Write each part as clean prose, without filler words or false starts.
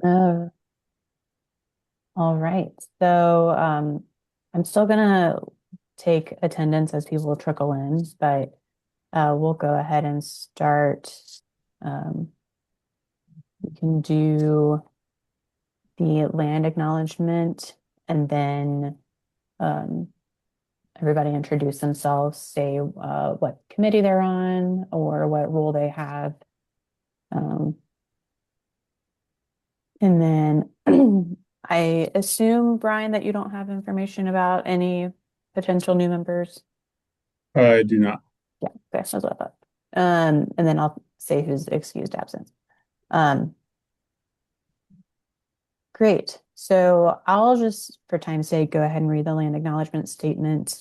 Uh, all right. So I'm still gonna take attendance as people trickle in, but we'll go ahead and start. Um, we can do the land acknowledgement and then um, everybody introduce themselves, say what committee they're on or what role they have. Um, and then I assume, Brian, that you don't have information about any potential new members. I do not. Yeah, okay, that's what I thought. And then I'll say who's excused absence. Um, great. So I'll just, for time's sake, go ahead and read the land acknowledgement statement.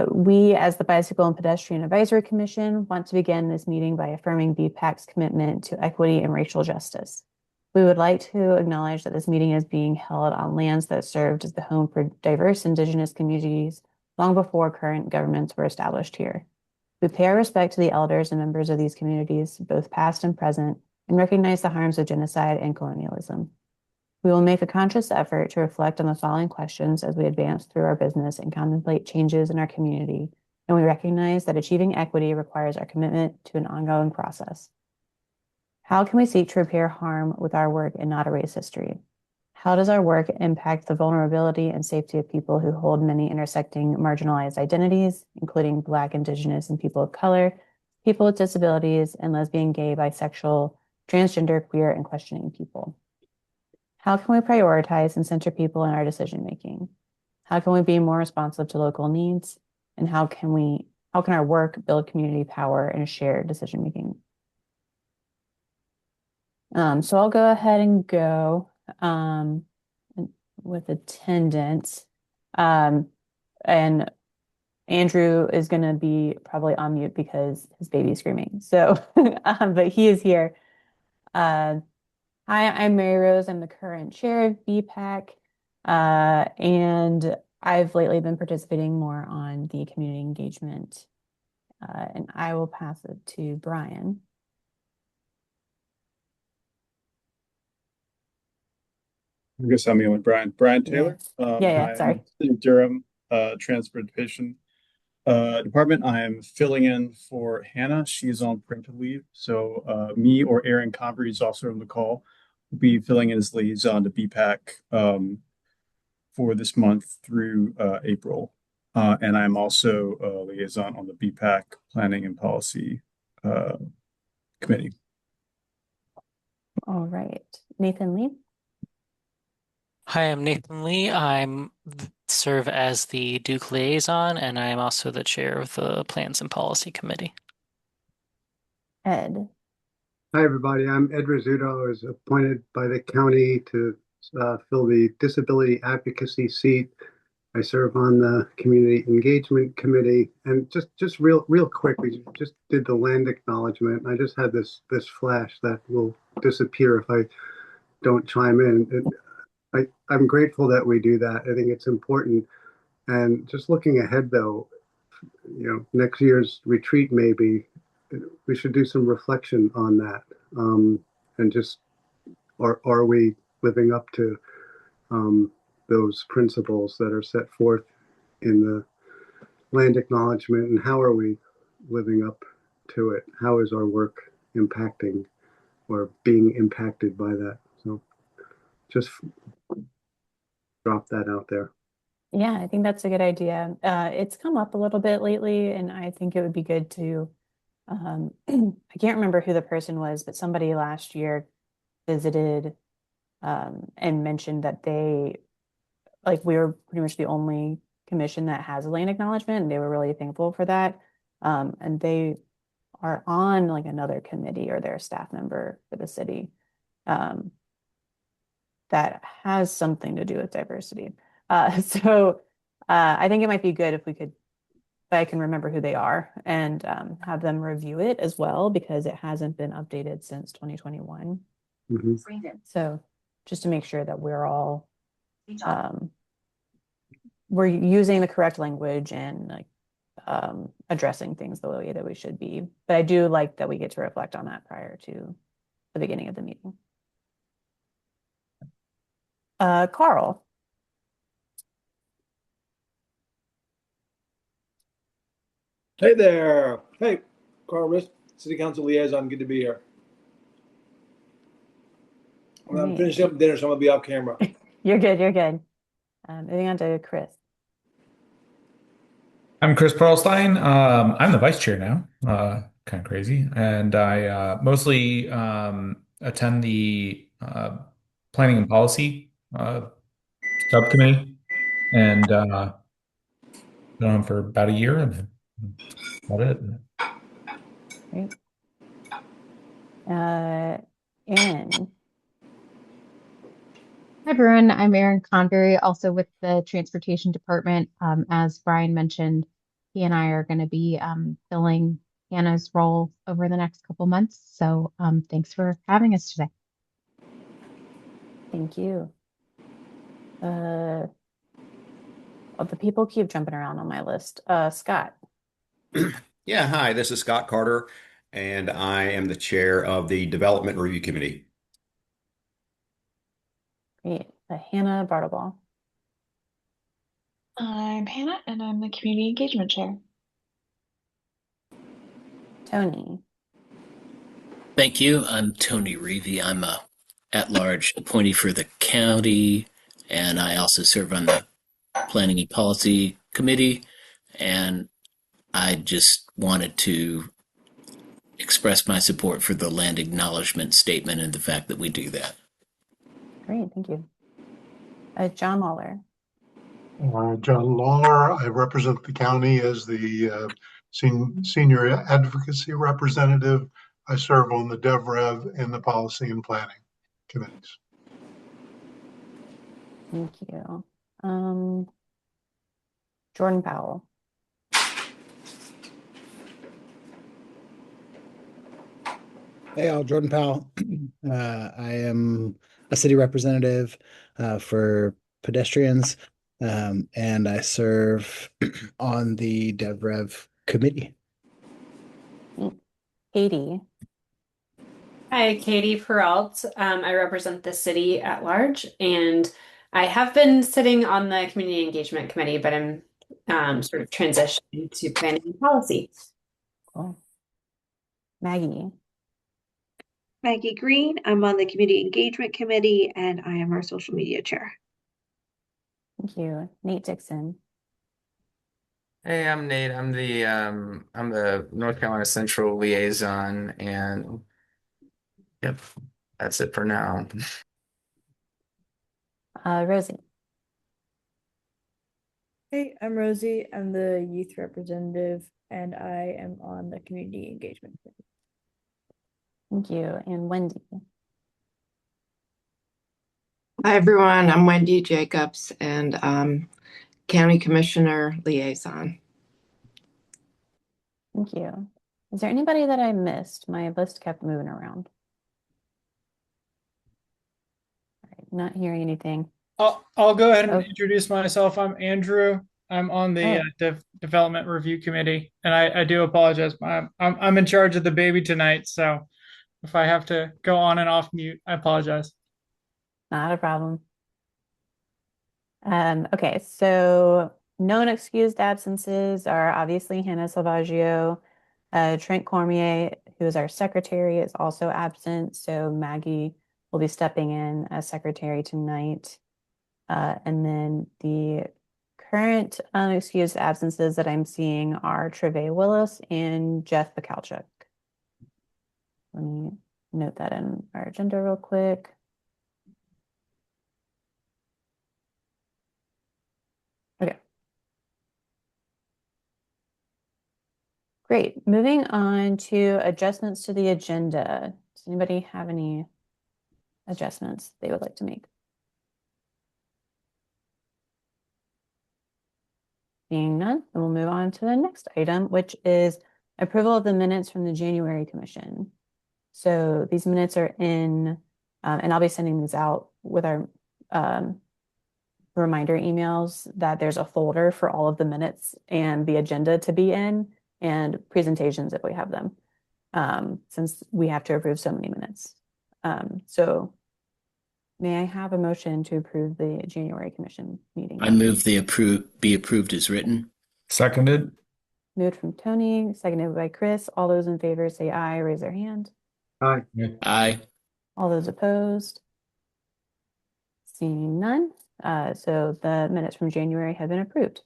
We, as the Bicycle and Pedestrian Advisory Commission, want to begin this meeting by affirming BPAC's commitment to equity and racial justice. We would like to acknowledge that this meeting is being held on lands that served as the home for diverse Indigenous communities long before current governments were established here. We pay our respect to the elders and members of these communities, both past and present, and recognize the harms of genocide and colonialism. We will make a conscious effort to reflect on the following questions as we advance through our business and contemplate changes in our community, and we recognize that achieving equity requires our commitment to an ongoing process. How can we seek to repair harm with our work and not erase history? How does our work impact the vulnerability and safety of people who hold many intersecting marginalized identities, including Black, Indigenous, and people of color, people with disabilities, and lesbian, gay, bisexual, transgender, queer, and questioning people? How can we prioritize and center people in our decision making? How can we be more responsive to local needs? And how can our work build community power and shared decision making? So I'll go ahead and go um, with attendance. Um, and Andrew is going to be probably on mute because his baby's screaming. So, but he is here. Uh, Hi, I'm Mary Rose. I'm the current chair of BPAC. And I've lately been participating more on the community engagement. And I will pass it to Brian. I guess I'm the only Brian. Brian Yeah. Taylor. Yeah, yeah, I'm sorry. in Durham, Transportation Department. I am filling in for Hannah. She's on parental leave. So me or Aaron Convery is also on the call. Will be filling in as liaison to BPAC for this month through April. And I'm also a liaison on the BPAC Planning and Policy uh, Committee. All right. Nathan Lee. Hi, I'm Nathan Lee. Serve as the Duke liaison, and I am also the chair of the Plans and Policy Committee. Ed. Hi, everybody. I'm Ed Rizzuto. I was appointed by the county to fill the Disability Advocacy seat. I serve on the Community Engagement Committee. And just real quick, we just did the land acknowledgement. I just had this flash that will disappear if I don't chime in. I'm grateful that we do that. I think it's important. And just looking ahead, though, next year's retreat maybe we should do some reflection on that, and just are we living up to those principles that are set forth in the land acknowledgement, and how are we living up to it? How is our work impacting or being impacted by that? So just drop that out there. Yeah, I think that's a good idea. It's come up a little bit lately, and I think it would be good to, I can't remember who the person was, but somebody last year visited and mentioned that we were pretty much the only commission that has a land acknowledgement, and they were really thankful for that. And they are on like another committee or they're a staff member for the city um, that has something to do with diversity. So I think it might be good if I can remember who they are and have them review it as well because it hasn't been updated since 2021. Mhm. So just to make sure that um, we're using the correct language and like addressing things the way that we should be. But I do like that we get to reflect on that prior to the beginning of the meeting. Carl. Hey there. Hey, Carl Risk, City Council Liaison. Good to be here. When I'm Great. finishing up dinner, so I'm gonna be off camera. You're good, you're good. Moving on to Chris. I'm Chris Perlstein. I'm the vice chair now. Kind of crazy. And I mostly attend the planning and policy subcommittee and been on for about a year and that's about it. Great. Erin. Hi, everyone. I'm Erin Convery, also with the Transportation Department. As Brian mentioned, he and I are going to be filling Hannah's role over the next couple months. So thanks for having us today. Thank you. The people keep jumping around on my list. Scott. Yeah, hi, this is Scott Carter, and I am the chair of the Development Review Committee. Great. Hannah Bartleball. I'm Hannah, and I'm the Community Engagement Chair. Tony. Thank you. I'm Tony Reevy. I'm a at-large appointee for the county, and I also serve on the Planning and Policy Committee. And I just wanted to express my support for the land acknowledgement statement and the fact that we do that. Great, thank you. John Lawler. John Lawler. I represent the county as the senior advocacy representative. I serve on the DevRev and the policy and planning committees. Thank you. Jordan Powell. Hey, all, Jordan Powell. I am a city representative for Pedestrians, and I serve on the DevRev committee. Katie. Hi, Katie Peralt. I represent the city at large, and I have been sitting on the Community Engagement Committee, but I'm sort of transitioning to planning and policy. Cool. Maggie. Maggie Green. I'm on the Community Engagement Committee, and I am our social media chair. Thank you. Nate Dixon. Hey, I'm Nate. I'm the North Carolina Central liaison, and yep, that's it for now. Rosie. Hey, I'm Rosie. I'm the youth representative, and I am on the community engagement committee. Thank you. And Wendy. Hi, everyone. I'm Wendy Jacobs, and County Commissioner Liaison. Thank you. Is there anybody that I missed? My list kept moving around. All right, not hearing anything. I'll go ahead and introduce myself. I'm Andrew. I'm on the Oh. Development Review Committee, and I do apologize. I'm in charge of the baby tonight, so if I have to go on and off mute, I apologize. Not a problem. Okay, so known excused absences are obviously Hannah Salvaggio. Trent Cormier, who is our secretary, is also absent, so Maggie will be stepping in as secretary tonight. And then the current unexcused absences that I'm seeing are Trevay Willis and Jeff Bakalchuk. Let me note that in our agenda real quick. Okay. Great. Moving on to adjustments to the agenda. Does anybody have any adjustments they would like to make? Seeing none, then we'll move on to the next item, which is approval of the minutes from the January Commission. So these minutes are in, and I'll be sending these out with our reminder emails that there's a folder for all of the minutes and the agenda to be in and presentations if we have them, since we have to approve so many minutes. So May I have a motion to approve the January commission meeting? I move be approved as written. Seconded. Moved from Tony, seconded by Chris. All those in favor say aye, raise their hand. Aye. Aye. All those opposed? Seeing none. So the minutes from January have been approved.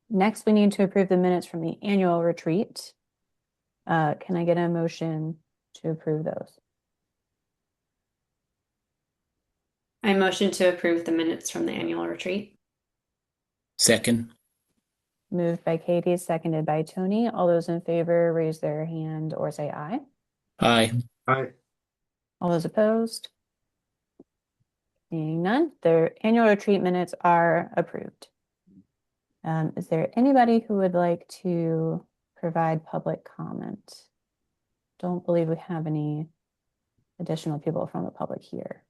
Next, we need to approve the minutes from the annual retreat. Can I get a motion to approve those? I motion to approve the minutes from the annual retreat. Second. Moved by Katie, seconded by Tony. All those in favor raise their hand or say aye. Aye. Aye. All those opposed? Seeing none, the annual retreat minutes are approved. Is there anybody who would like to provide public comment? Don't believe we have any additional people from the public here.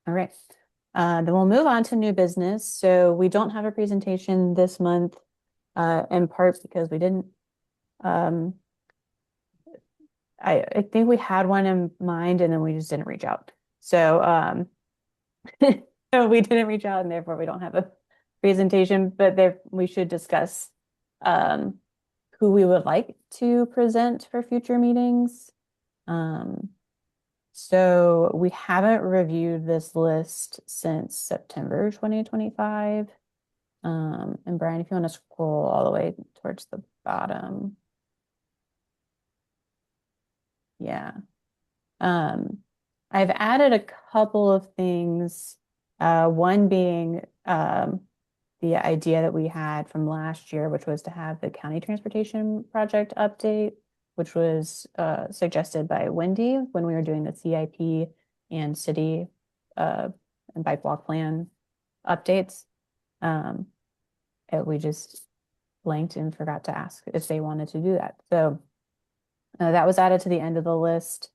All right, then we'll move on to new business. So we don't have a presentation this month, in part because we didn't. I think we had one in mind and then we just didn't reach out. So so we didn't reach out and therefore we don't have a presentation, but there we should discuss who we would like to present for future meetings. So we haven't reviewed this list since September 2025. And Brian, if you want to scroll all the way towards the bottom. Yeah. I've added a couple of things. One being the idea that we had from last year, which was to have the county transportation project update, which was suggested by Wendy when we were doing the CIP and city and bike walk plan updates. We just blanked and forgot to ask if they wanted to do that. So that was added to the end of the list.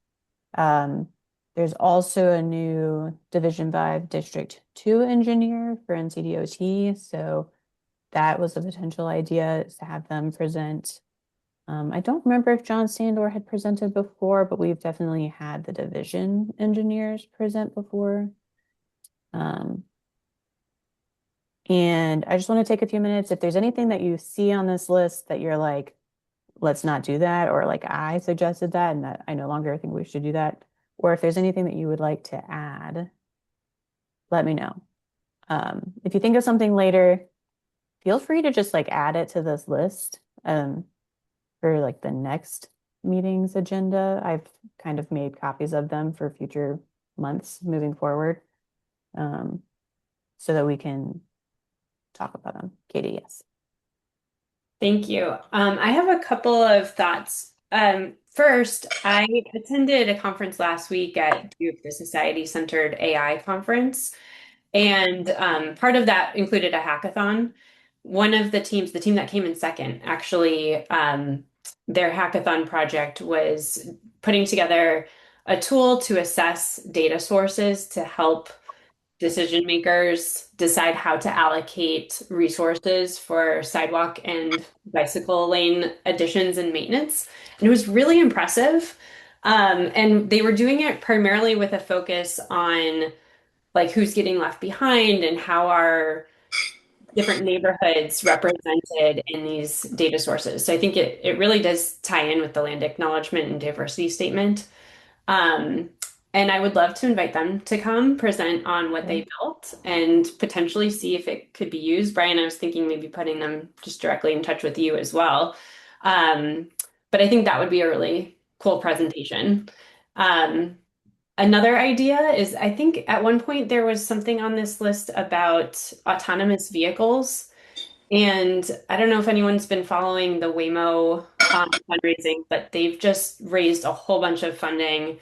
There's also a new Division 5 District 2 engineer for NCDOT. So that was a potential idea, is to have them present. I don't remember if John Sandor had presented before, but we've definitely had the division engineers present before. And I just want to take a few minutes. If there's anything that you see on this list that you're like, let's not do that, or like I suggested that and that I no longer think we should do that, or if there's anything that you would like to add, let me know. If you think of something later, feel free to just like add it to this list for like the next meeting's agenda. I've kind of made copies of them for future months moving forward, so that we can talk about them. Katie, yes. Thank you. I have a couple of thoughts. First, I attended a conference last week at Duke, the Society-Centered AI conference, and part of that included a hackathon. One of the team that came in second, actually, their hackathon project was putting together a tool to assess data sources to help decision makers decide how to allocate resources for sidewalk and bicycle lane additions and maintenance. And it was really impressive. And they were doing it primarily with a focus on like who's getting left behind and how are different neighborhoods represented in these data sources. So I think it really does tie in with the land acknowledgement and diversity statement. And I would love to invite them to come present on what they built and potentially see if it could be used. Brian, I was thinking maybe putting them just directly in touch with you as well. But I think that would be a really cool presentation. Another idea is, I think at one point there was something on this list about autonomous vehicles. And I don't know if anyone's been following the Waymo fundraising, but they've just raised a whole bunch of funding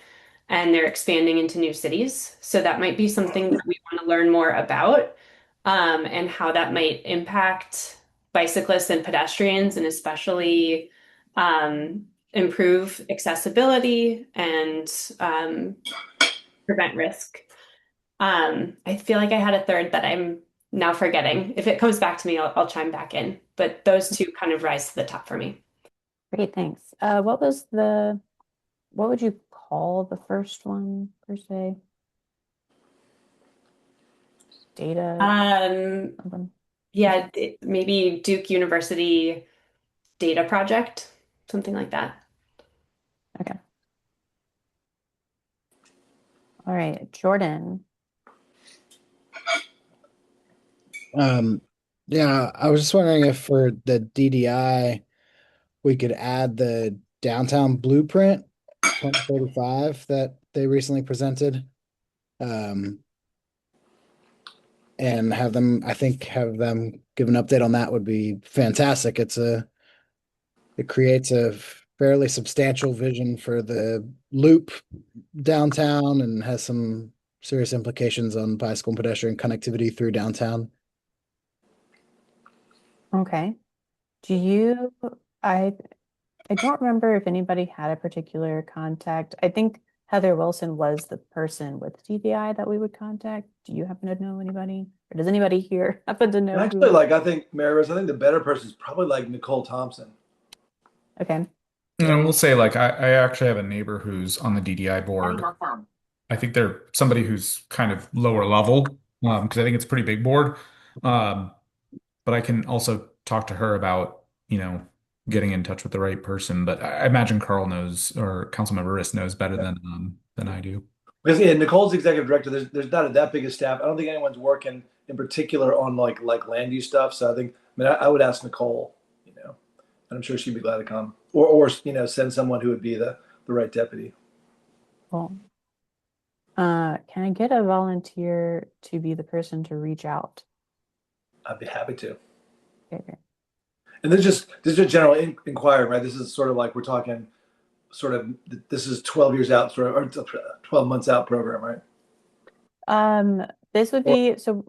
and they're expanding into new cities. So that might be something that we want to learn more about, and how that might impact bicyclists and pedestrians, and especially improve accessibility and prevent risk. I feel like I had a third that I'm now forgetting. If it comes back to me, I'll chime back in. But those two kind of rise to the top for me. Great, thanks. What would you recall the first one per se. Data. Yeah, maybe Duke University data project, something like that. Okay. All right, Jordan. Yeah, I was just wondering if for the DDI we could add the downtown blueprint 2035 that they recently presented. And have them give an update on that would be fantastic. It creates a fairly substantial vision for the loop downtown and has some serious implications on bicycle and pedestrian connectivity through downtown. Okay. I don't remember if anybody had a particular contact. I think Heather Wilson was the person with DDI that we would contact. Do you happen to know anybody? Or does anybody here happen to know Actually, who? like I think Mary Rose, I think the better person is probably like Nicole Thompson. Okay. And I will say, like, I actually have a neighbor who's on the DDI board. I think they're somebody who's kind of lower level, because I think it's a pretty big board. But I can also talk to her about, getting in touch with the right person. But I imagine Carl knows, or Councilmember Riss knows better than I do. Because yeah, Nicole's the executive director. There's not that big a staff. I don't think anyone's working in particular on like land use stuff. So I would ask Nicole, and I'm sure she'd be glad to come, or send someone who would be the right deputy. Cool. Can I get a volunteer to be the person to reach out? I'd be happy to. Okay, great. And this is a general inquiry, right? This is sort of like we're talking, this is 12 years out, or 12 months out program, right? This would be so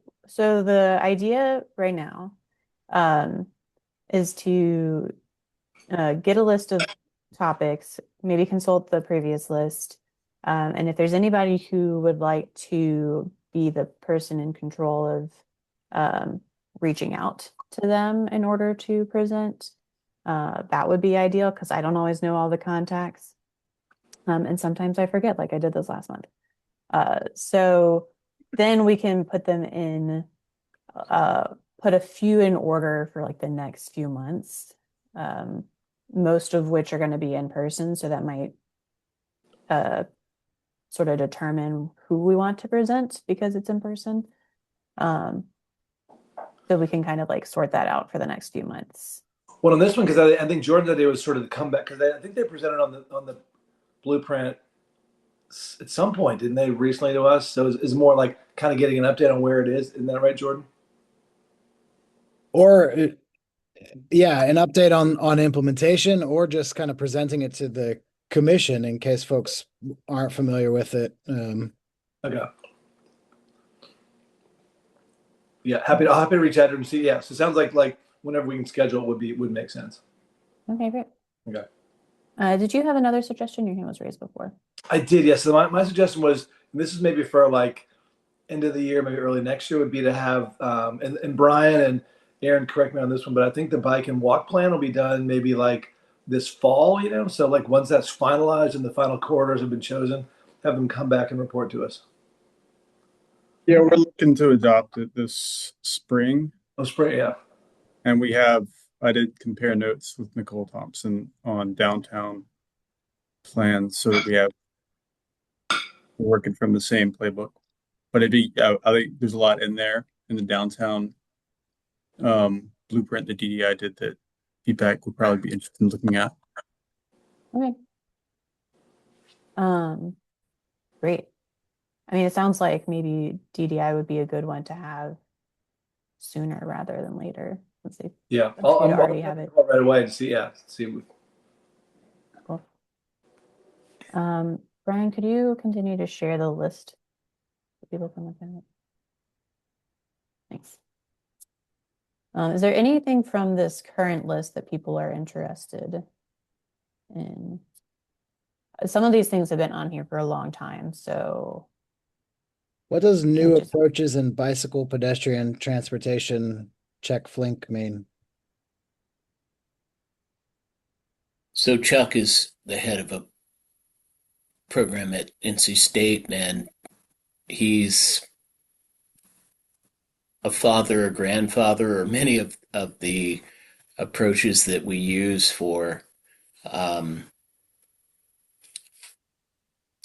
the idea right now is to get a list of topics, maybe consult the previous list, and if there's anybody who would like to be the person in control of reaching out to them in order to present, that would be ideal because I don't always know all the contacts. And sometimes I forget, like I did this last month. So then we can put them in, put a few in order for like the next few months, most of which are going to be in person. So that might sort of determine who we want to present because it's in person. So we can kind of like sort that out for the next few months. Well, on this one, because I think Jordan's idea was sort of the comeback, because I think they presented on the blueprint at some point, didn't they, recently to us? So it's more like kind of getting an update on where it is. Isn't that right, Jordan? Or yeah, an update on implementation, or just kind of presenting it to the commission in case folks aren't familiar with it. Okay. Yeah, happy to reach out to him and see. Yeah, so it sounds like whenever we can schedule would make sense. Okay, great. Okay. Did you have another suggestion? Your hand was raised before. I did, yes. So my suggestion was, and this is maybe for like end of the year, maybe early next year, would be to have and Brian and Aaron, correct me on this one, but I think the bike and walk plan will be done maybe like this fall, So like once that's finalized and the final corridors have been chosen, have them come back and report to us. Yeah, we're looking to adopt it this spring. Oh, spring, yeah. And I did compare notes with Nicole Thompson on downtown plans, so that we're working from the same playbook. But I think there's a lot in there in the downtown blueprint that DDI did that feedback would probably be interested in looking at. Okay. Great. I mean, it sounds like maybe DDI would be a good one to have sooner rather than later. Let's see. Yeah, I'll already have it right away to see. Yeah, see. Cool. Brian, could you continue to share the list so people can look at it? Thanks. Is there anything from this current list that people are interested in? Some of these things have been on here for a long time, so. What does new approaches in bicycle pedestrian transportation check Flink mean? So Chuck is the head of a program at NC State, and he's a father, a grandfather, or many of the approaches that we use for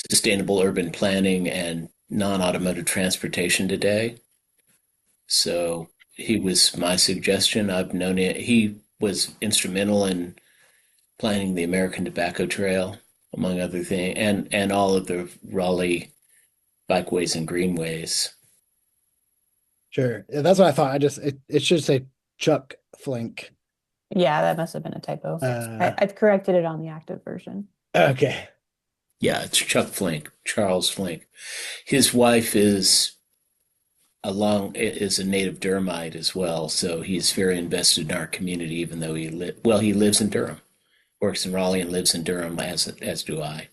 sustainable urban planning and non-automotive transportation today. So he was my suggestion. I've known it. He was instrumental in planning the American Tobacco Trail, among other things, and all of the Raleigh bikeways and greenways. Sure. Yeah, that's what I thought. It should say Chuck Flink. Yeah, that must have been a typo. I've corrected it on the active version. Okay. Yeah, it's Chuck Flink, Charles Flink. His wife is a native Durhamite as well, so he's very invested in our community, even though he lives in Durham, works in Raleigh and lives in Durham, as do I.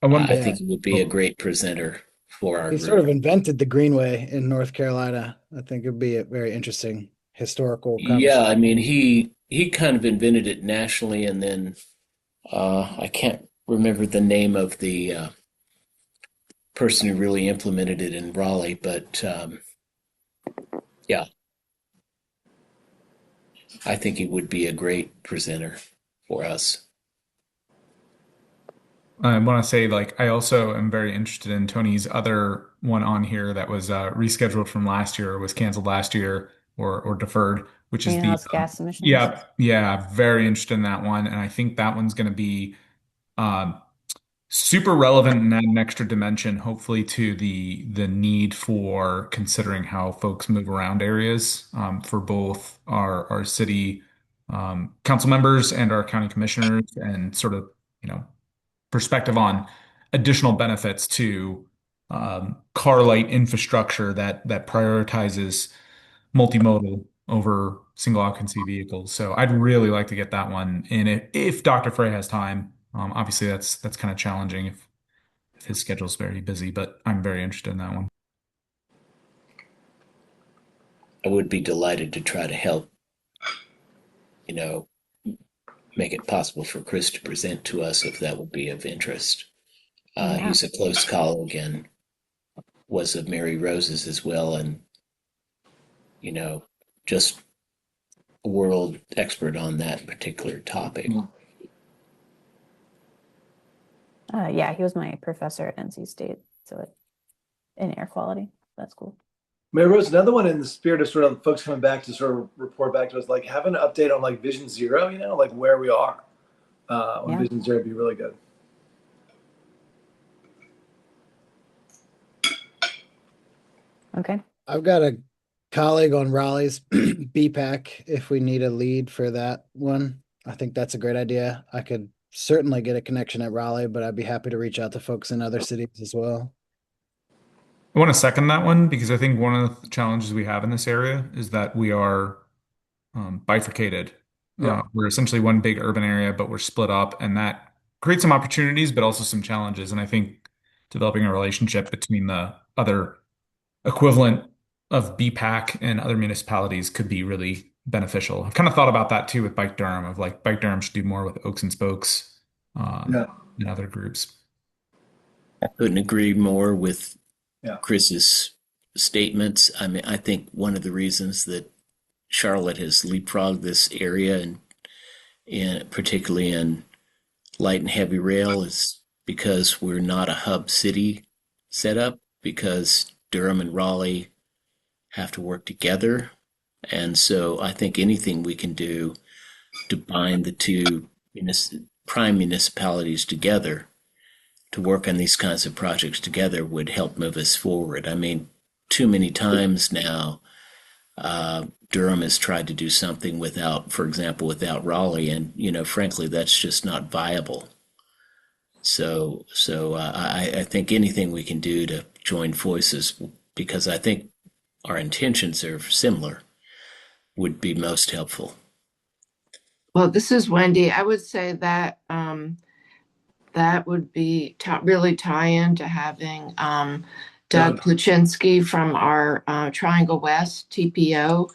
I think he would be a great presenter for our He group. sort of invented the Greenway in North Carolina. I think it'd be a very interesting historical conversation. Yeah, I mean, he kind of invented it nationally, and then I can't remember the name of the person who really implemented it in Raleigh, but yeah, I think he would be a great presenter for us. I want to say, like, I also am very interested in Tony's other one on here that was rescheduled from last year, or was canceled last year, or deferred, which is the Greenhouse gas emissions. yeah, very interested in that one, and I think that one's going to be um, super relevant and add an extra dimension, hopefully, to the need for considering how folks move around areas for both our city council members and our county commissioners, and sort of, perspective on additional benefits to car light infrastructure that prioritizes multimodal over single occupancy vehicles. So I'd really like to get that one in if Dr. Frey has time. Obviously, that's kind of challenging if his schedule's very busy, but I'm very interested in that one. I would be delighted to try to help, make it possible for Chris to present to us if that would be of interest. Yeah. He's a close colleague and was of Mary Rose's as well, and just a world expert on that particular topic. Yeah, he was my professor at NC State, so in air quality. That's cool. Mary Rose, another one in the spirit of sort of folks coming back to sort of report back to us, like have an update on like Vision Zero, like where we are on Vision Zero would be really good. Okay. I've got a colleague on Raleigh's BPAC if we need a lead for that one. I think that's a great idea. I could certainly get a connection at Raleigh, but I'd be happy to reach out to folks in other cities as well. I want to second that one because I think one of the challenges we have in this area is that we are bifurcated. We're essentially one big urban area, but we're split up, and that creates some opportunities, but also some challenges. And I think developing a relationship between the other equivalent of BPAC and other municipalities could be really beneficial. I've kind of thought about that too with Bike Durham, of like Bike Durham should do more with Oaks and Spokes and other groups. I couldn't agree more with Chris's statements. I mean, I think one of the reasons that Charlotte has leapfrogged this area, and particularly in light and heavy rail, is because we're not a hub city setup, because Durham and Raleigh have to work together. And so I think anything we can do to bind the two prime municipalities together to work on these kinds of projects together would help move us forward. I mean, too many times now, Durham has tried to do something for example, without Raleigh, and frankly, that's just not viable. So I think anything we can do to join forces, because I think our intentions are similar, would be most helpful. Well, this is Wendy. I would say that that would be really tie into having Doug Kluczynski from our Triangle West TPO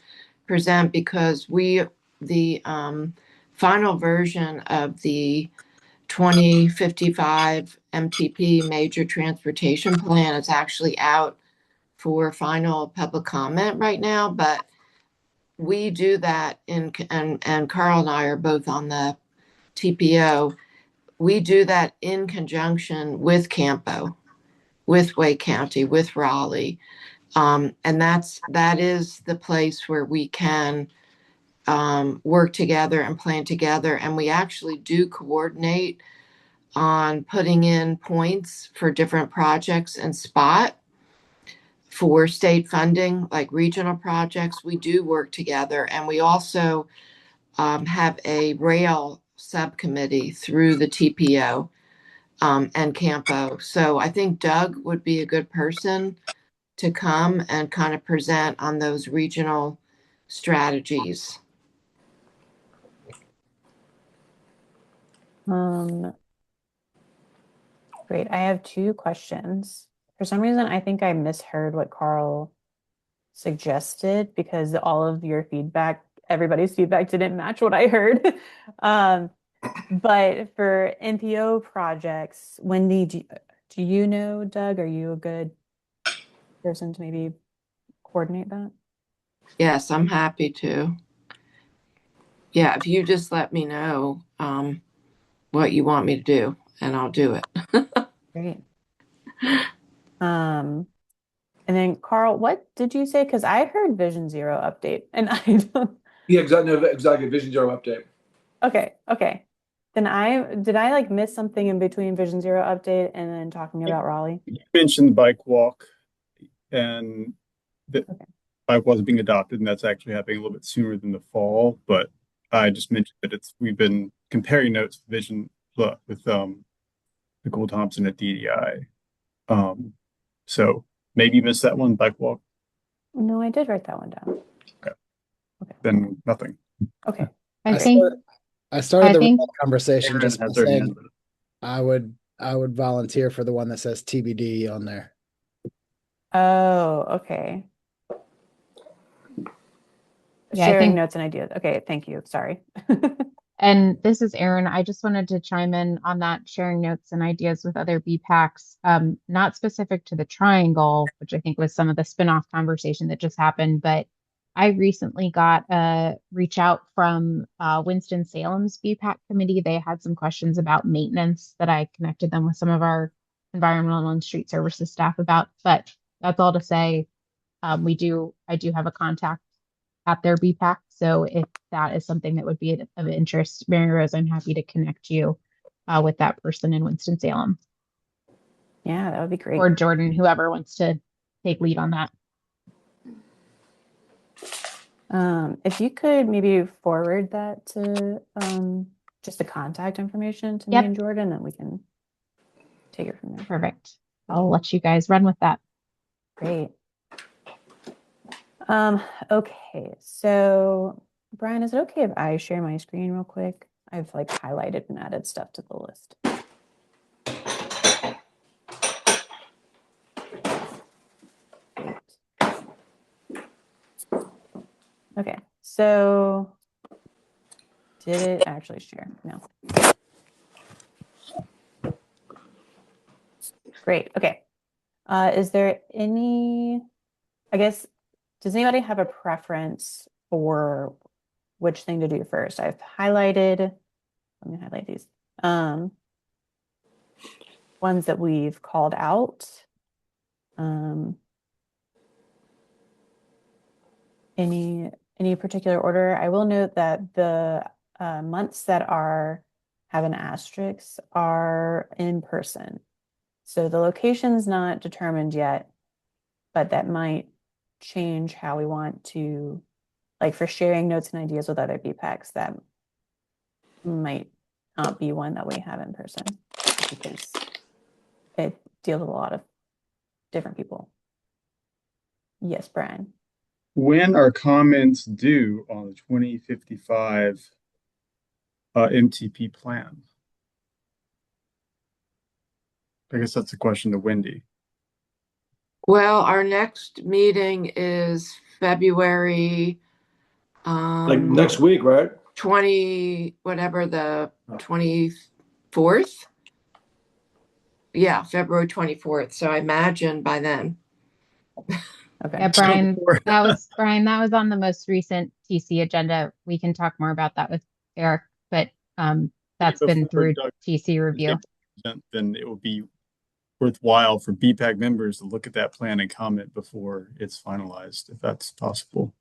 present, because the final version of the 2055 MTP Major Transportation Plan is actually out for final public comment right now, but we do that and Carl and I are both on the TPO. We do that in conjunction with Campo, with Wake County, with Raleigh. And that is the place where we can work together and plan together. And we actually do coordinate on putting in points for different projects and spot for state funding, like regional projects. We do work together. And we also have a rail subcommittee through the TPO and Campo. So I think Doug would be a good person to come and kind of present on those regional strategies. Great. I have two questions. For some reason, I think I misheard what Carl suggested because all of your feedback, everybody's feedback didn't match what I heard. But for NPO projects, Wendy, do you know, Doug, are you a good person to maybe coordinate that? Yes, I'm happy to. Yeah, if you just let me know what you want me to do, and I'll do it. Great. And then Carl, what did you say? Because I heard Vision Zero update, and I don't. Yeah, exactly. Vision Zero update. Okay. Then did I like miss something in between Vision Zero update and then talking about Raleigh? You mentioned the bike walk, and the bike walk is being adopted, and that's actually happening a little bit sooner than the fall. But I just mentioned that we've been comparing notes with Vision with Nicole Thompson at DDI. So maybe you missed that one, bike walk. No, I did write that one down. Okay. Then nothing. Okay. I started the think conversation Aaron just by has their saying hand up. I would volunteer for the one that says TBD on there. Oh, okay. Yeah, I Sharing think- notes and ideas. Okay, thank you. Sorry. And this is Erin. I just wanted to chime in on that sharing notes and ideas with other BPACs, not specific to the triangle, which I think was some of the spinoff conversation that just happened, but I recently got a reach out from Winston-Salem's BPAC committee. They had some questions about maintenance that I connected them with some of our environmental and street services staff about. But that's all to say, I do have a contact at their BPAC. So if that is something that would be of interest, Mary Rose, I'm happy to connect you with that person in Winston-Salem. Yeah, that would be great. Or Jordan, whoever wants to take lead on that. If you could maybe forward that to just the contact information to me Yep. and Jordan, then we can take it from there. Perfect. I'll let you guys run with that. Great. Okay, so Brian, is it okay if I share my screen real quick? I've like highlighted and added stuff to the list. Okay, so did it actually share? No. Great, okay. Is there any, I guess, does anybody have a preference for which thing to do first? I've highlighted, let me highlight these. Ones that we've called out. Any particular order? I will note that the months that have an asterisk are in person. So the location's not determined yet, but that might change how we want to, like for sharing notes and ideas with other BPACs, that might not be one that we have in person because it deals with a lot of different people. Yes, Brian. When are comments due on the 2055 MTP plan? I guess that's a question to Wendy. Well, our next meeting is February. Like next week, right? 20, whatever the 21st 24th. Yeah, February 24th. So I imagine by then. Okay. Yeah, Brian, that was on the most recent TC agenda. We can talk more about that with Eric, but that's been Before through Doug TC review. then it will be worthwhile for BPAC members to look at that plan and comment before it's finalized, if that's possible.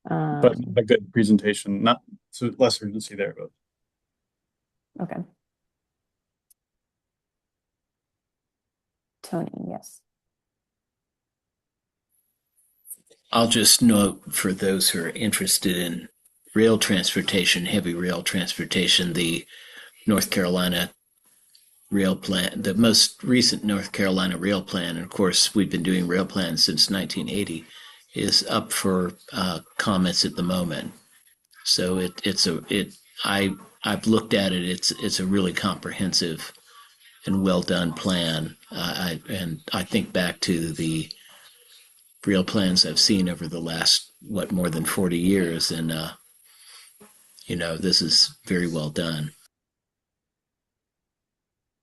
But a good presentation, not so less urgency there, but okay. Tony, yes. I'll just note for those who are interested in rail transportation, heavy rail transportation, the North Carolina rail plan, the most recent North Carolina rail plan, and of course we've been doing rail plans since 1980, is up for comments at the moment. So I've looked at it. It's a really comprehensive and well done plan. And I think back to the rail plans I've seen over the last more than 40 years, and this is very well done.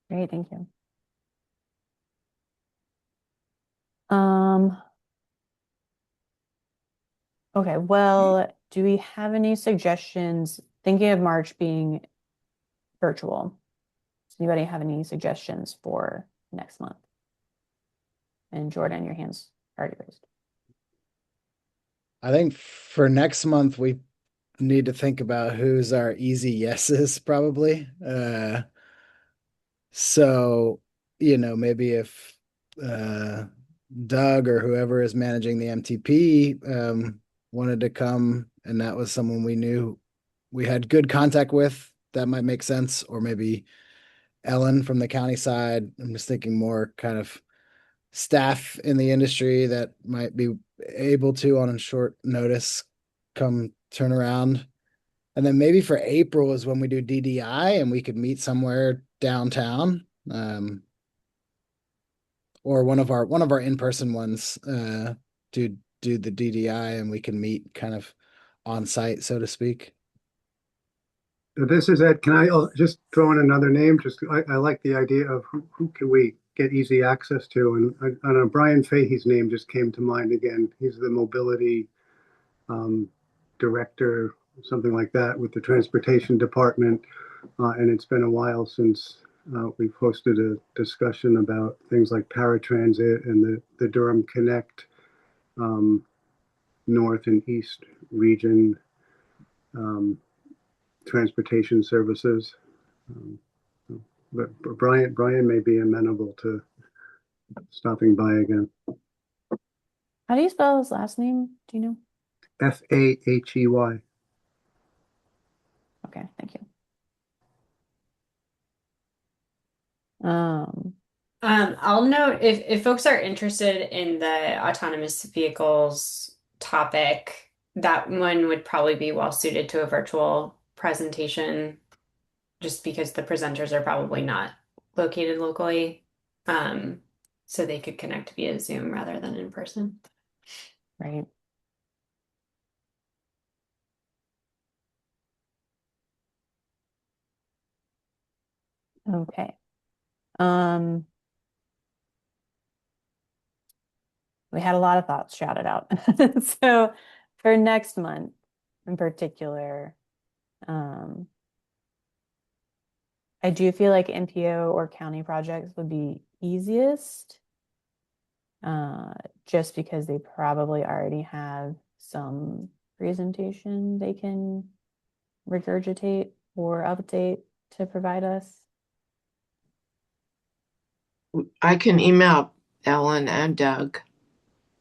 Great, thank you. Okay, well, do we have any suggestions? Thinking of March being virtual. Does anybody have any suggestions for next month? And Jordan, your hand's already raised. I think for next month, we need to think about who's our easy yeses, probably. So, maybe if Doug or whoever is managing the MTP wanted to come and that was someone we knew we had good contact with, that might make sense. Or maybe Ellen from the county side. I'm just thinking more kind of staff in the industry that might be able to, on a short notice, come turn around. And then maybe for April is when we do DDI and we could meet somewhere downtown. Or one of our in-person ones to do the DDI and we can meet kind of on site, so to speak. This is Ed. Can I just throw in another name? I like the idea of who can we get easy access to, and I know Brian Fahey's name just came to mind again. He's the mobility director, something like that, with the transportation department, and it's been a while since we've hosted a discussion about things like paratransit and the Durham Connect North and East region transportation services. But Brian may be amenable to stopping by again. How do you spell his last name? Do you know? Fahey. Okay, thank you. I'll note if folks are interested in the autonomous vehicles topic, that one would probably be well suited to a virtual presentation, just because the presenters are probably not located locally. So they could connect via Zoom rather than in person. Right. Okay. We had a lot of thoughts shouted out. So for next month in particular, I do feel like NPO or county projects would be easiest, just because they probably already have some presentation they can regurgitate or update to provide us. I can email Ellen and Doug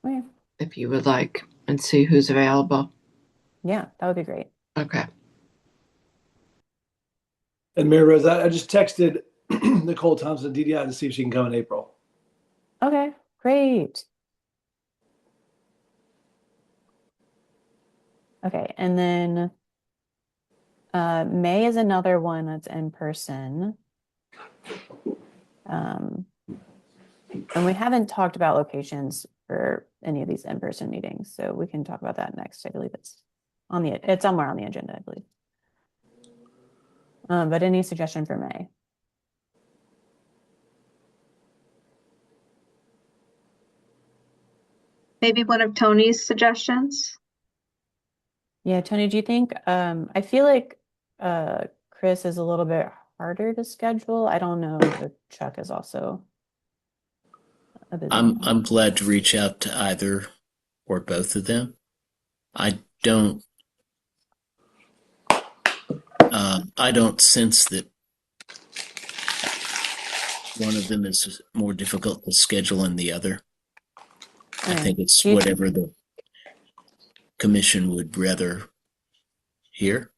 Okay. if you would like and see who's available. Yeah, that would be great. Okay. And Mary Rose, I just texted Nicole Thompson DDI to see if she can come in April. Okay, great. Okay, and then May is another one that's in person. And we haven't talked about locations for any of these in-person meetings, so we can talk about that next. I believe it's somewhere on the agenda, I believe. But any suggestion for May? Maybe one of Tony's suggestions. Yeah, Tony, do you think, I feel like Chris is a little bit harder to schedule. I don't know if Chuck is also a busy one. I'm glad to reach out to either or both of them. I don't I don't sense that one of them is more difficult to schedule than the other. I think it's whatever the commission would rather hear.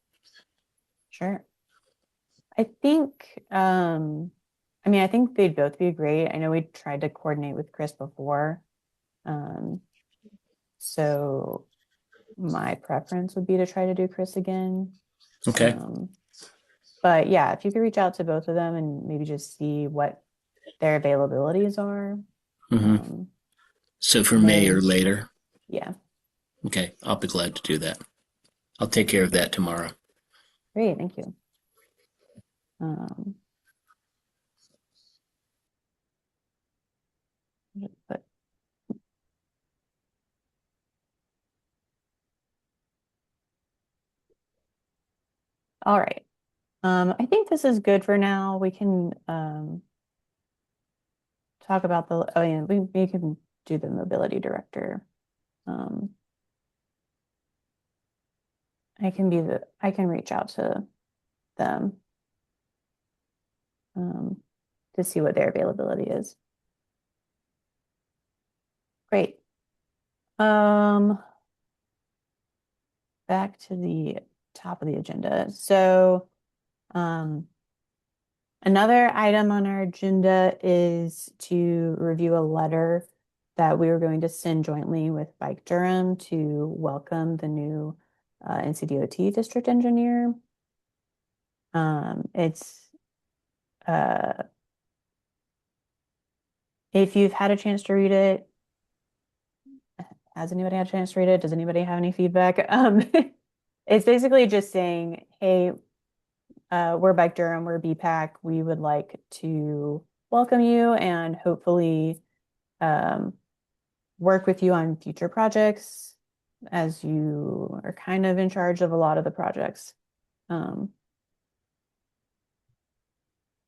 Sure. I think, I mean, I think they'd both be great. I know we tried to coordinate with Chris before. So my preference would be to try to do Chris again. Okay. But yeah, if you could reach out to both of them and maybe just see what their availabilities are. So for May or later? Yeah. Okay, I'll be glad to do that. I'll take care of that tomorrow. Great, thank you. All right. I think this is good for now. We can talk about the, oh yeah, we can do the mobility director. I can reach out to them to see what their availability is. Great. Back to the top of the agenda. So, another item on our agenda is to review a letter that we were going to send jointly with Bike Durham to welcome the new NCDOT district engineer. If you've had a chance to read it, has anybody had a chance to read it? Does anybody have any feedback? It's basically just saying, hey, we're Bike Durham, we're BPAC. We would like to welcome you and hopefully work with you on future projects as you are kind of in charge of a lot of the projects.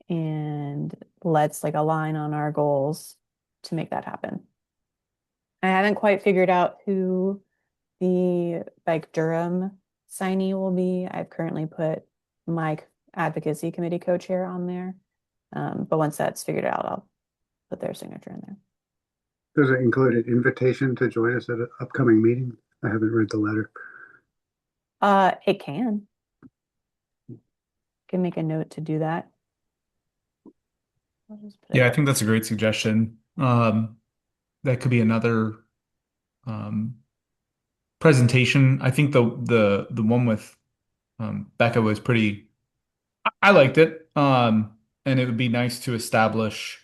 And let's like align on our goals to make that happen. I haven't quite figured out who the Bike Durham signee will be. I've currently put my advocacy committee co-chair on there. But once that's figured out, I'll put their signature in there. Does it include an invitation to join us at an upcoming meeting? I haven't read the letter. It can. Can make a note to do that. Yeah, I think that's a great suggestion. That could be another presentation. I think the one with Becca was pretty. I liked it, and it would be nice to establish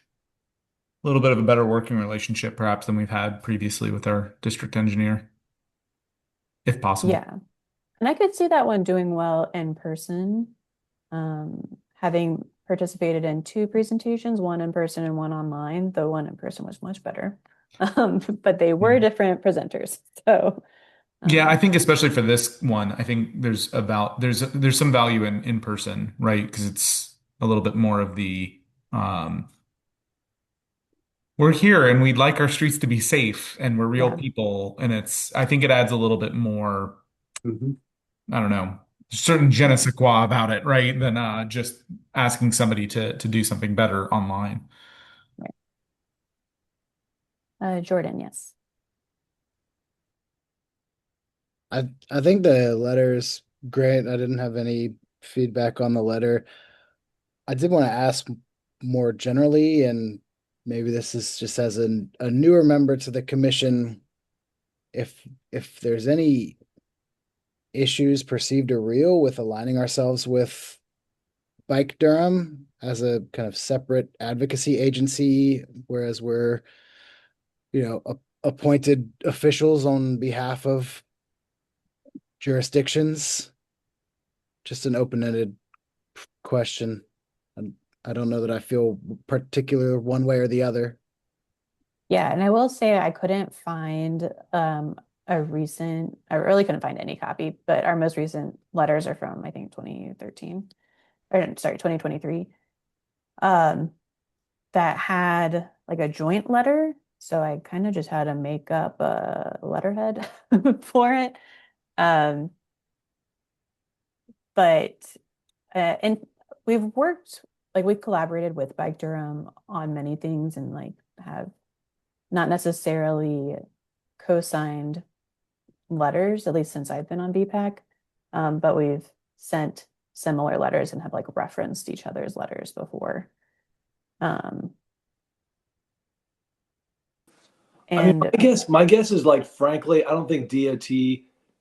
a little bit of a better working relationship, perhaps, than we've had previously with our district engineer, if possible. Yeah, and I could see that one doing well in person. Having participated in 2 presentations, one in person and one online. The one in person was much better, but they were different presenters. So yeah, I think especially for this one, I think there's some value in person, right? Because it's a little bit more of the we're here and we'd like our streets to be safe and we're real people, and I think it adds a little bit more. I don't know, certain je ne sais quoi about it, right? Than just asking somebody to do something better online. Jordan, yes. I think the letter is great. I didn't have any feedback on the letter. I did want to ask more generally, and maybe this is just as a newer member to the commission, if there's any issues, perceived or real, with aligning ourselves with Bike Durham as a kind of separate advocacy agency, whereas we're, appointed officials on behalf of jurisdictions. Just an open-ended question. I don't know that I feel particular one way or the other. Yeah, and I will say I couldn't find a recent, I really couldn't find any copy, but our most recent letters are from, I think, 2013, or sorry, 2023, that had like a joint letter. So I kind of just had to make up a letterhead for it. But and we've worked, like we've collaborated with Bike Durham on many things and like have not necessarily co-signed letters, at least since I've been on BPAC. But we've sent similar letters and have like referenced each other's letters before. I mean, And my guess is like, frankly, I don't think DOT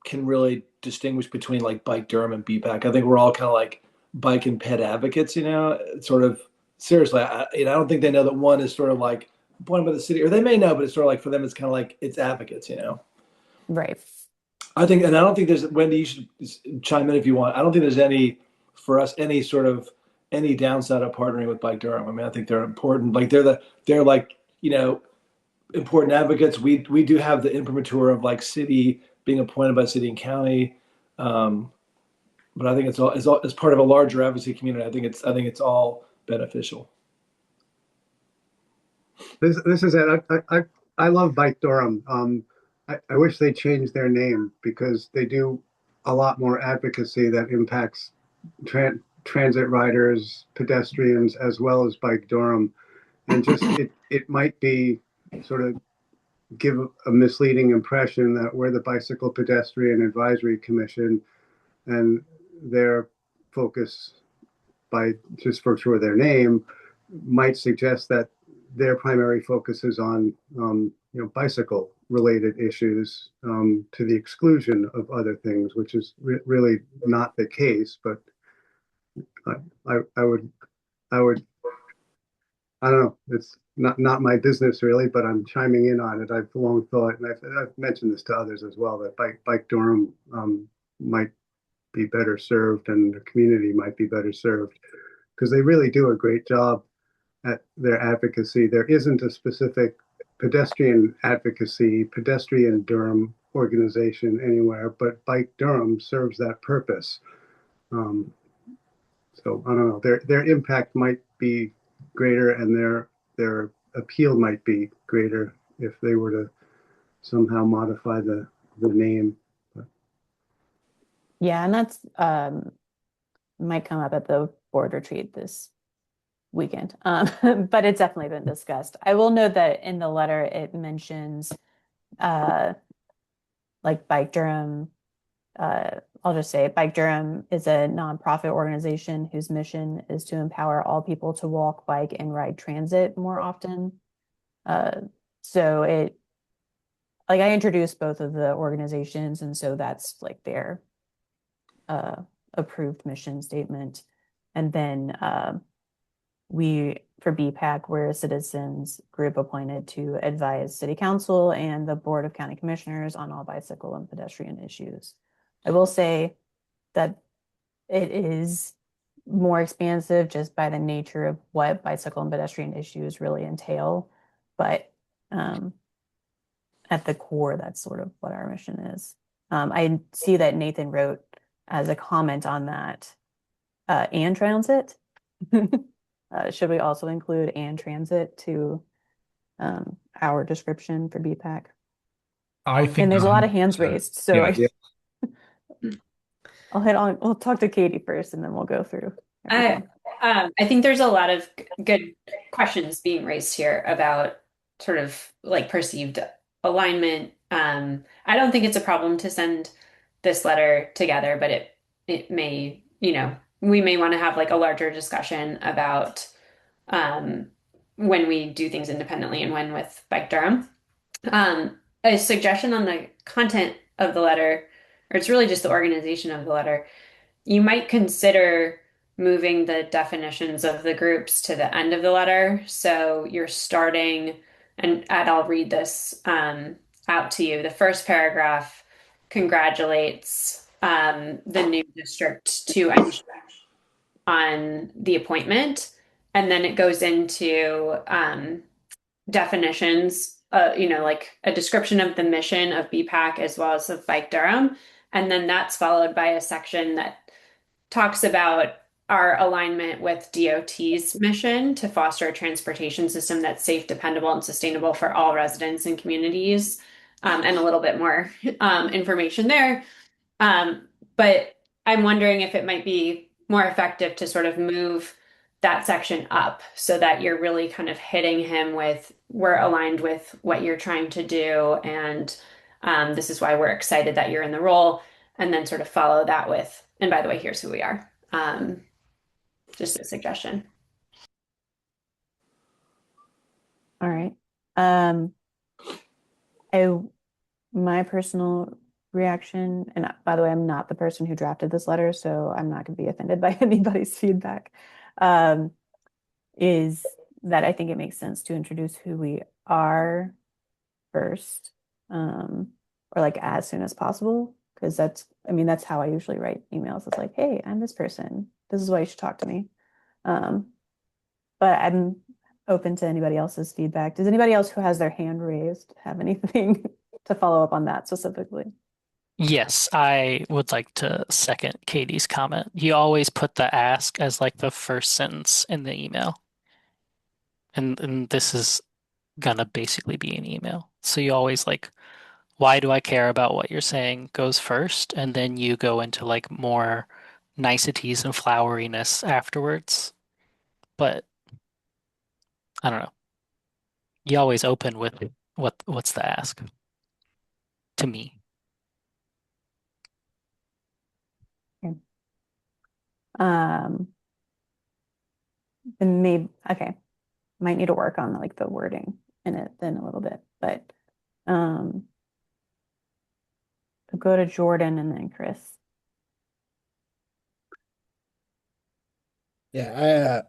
can really distinguish between like Bike Durham and BPAC. I think we're all kind of like bike and pet advocates, you know, sort of seriously. I don't think they know that one is sort of like appointed by the city, or they may know, but it's sort of like for them, it's kind of like it's advocates, you know. right. I think, and I don't think there's, Wendy, you should chime in if you want. I don't think there's any, for us, any sort of any downside of partnering with Bike Durham. I mean, I think they're important. Like they're like, you know, important advocates. We do have the imprimatur of like city being appointed by city and county. But I think it's all as part of a larger advocacy community. I think it's all beneficial. This is Ed. I love Bike Durham. I wish they changed their name because they do a lot more advocacy that impacts transit riders, pedestrians, as well as Bike Durham. And just it might be sort of give a misleading impression that we're the Bicycle Pedestrian Advisory Commission and their focus, by just virtue of their name, might suggest that their primary focus is on bicycle related issues, to the exclusion of other things, which is really not the case. But I would I don't know. It's not my business really, but I'm chiming in on it. I've long thought, and I've mentioned this to others as well, that Bike Durham might be better served, and the community might be better served because they really do a great job at their advocacy. There isn't a specific pedestrian advocacy, pedestrian Durham organization anywhere, but Bike Durham serves that purpose. So I don't know. Their impact might be greater, and their appeal might be greater if they were to somehow modify the name. But. Yeah, and that's might come up at the board retreat this weekend. But it's definitely been discussed. I will note that in the letter it mentions like Bike Durham. I'll just say Bike Durham is a nonprofit organization whose mission is to empower all people to walk, bike, and ride transit more often. So it, like I introduced both of the organizations, and so that's like their approved mission statement. And then we, for BPAC, we're a citizens group appointed to advise City Council and the Board of County Commissioners on all bicycle and pedestrian issues. I will say that it is more expansive just by the nature of what bicycle and pedestrian issues really entail. But at the core, that's sort of what our mission is. I see that Nathan wrote as a comment on that, and transit. Should we also include and transit to our description for BPAC? I think And there's a lot of hands raised, so yeah. We'll talk to Katie first and then we'll go through. I think there's a lot of good questions being raised here about sort of like perceived alignment. I don't think it's a problem to send this letter together, but it may, we may want to have like a larger discussion about when we do things independently and when with Bike Durham. A suggestion on the content of the letter, or it's really just the organization of the letter, you might consider moving the definitions of the groups to the end of the letter. So you're starting, and I'll read this out to you. The first paragraph congratulates the new district to on the appointment. And then it goes into definitions, like a description of the mission of BPAC as well as of Bike Durham. And then that's followed by a section that talks about our alignment with DOT's mission to foster a transportation system that's safe, dependable, and sustainable for all residents and communities, and a little bit more information there. But I'm wondering if it might be more effective to sort of move that section up so that you're really kind of hitting him with, we're aligned with what you're trying to do, and this is why we're excited that you're in the role, and then sort of follow that with, and by the way, here's who we are. Just a suggestion. All right. My personal reaction, and by the way, I'm not the person who drafted this letter, so I'm not going to be offended by anybody's feedback, is that I think it makes sense to introduce who we are first, or like as soon as possible, because that's how I usually write emails. It's like, hey, I'm this person. This is why you should talk to me. But I'm open to anybody else's feedback. Does anybody else who has their hand raised have anything to follow up on that specifically? Yes, I would like to second Katie's comment. You always put the ask as like the first sentence in the email. And this is gonna basically be an email. So you always like, why do I care about what you're saying goes first, and then you go into like more niceties and floweriness afterwards. But I don't know. You always open with what's the ask to me. Okay. Then maybe might need to work on like the wording in it then a little bit, but I'll go to Jordan and then Chris. Yeah,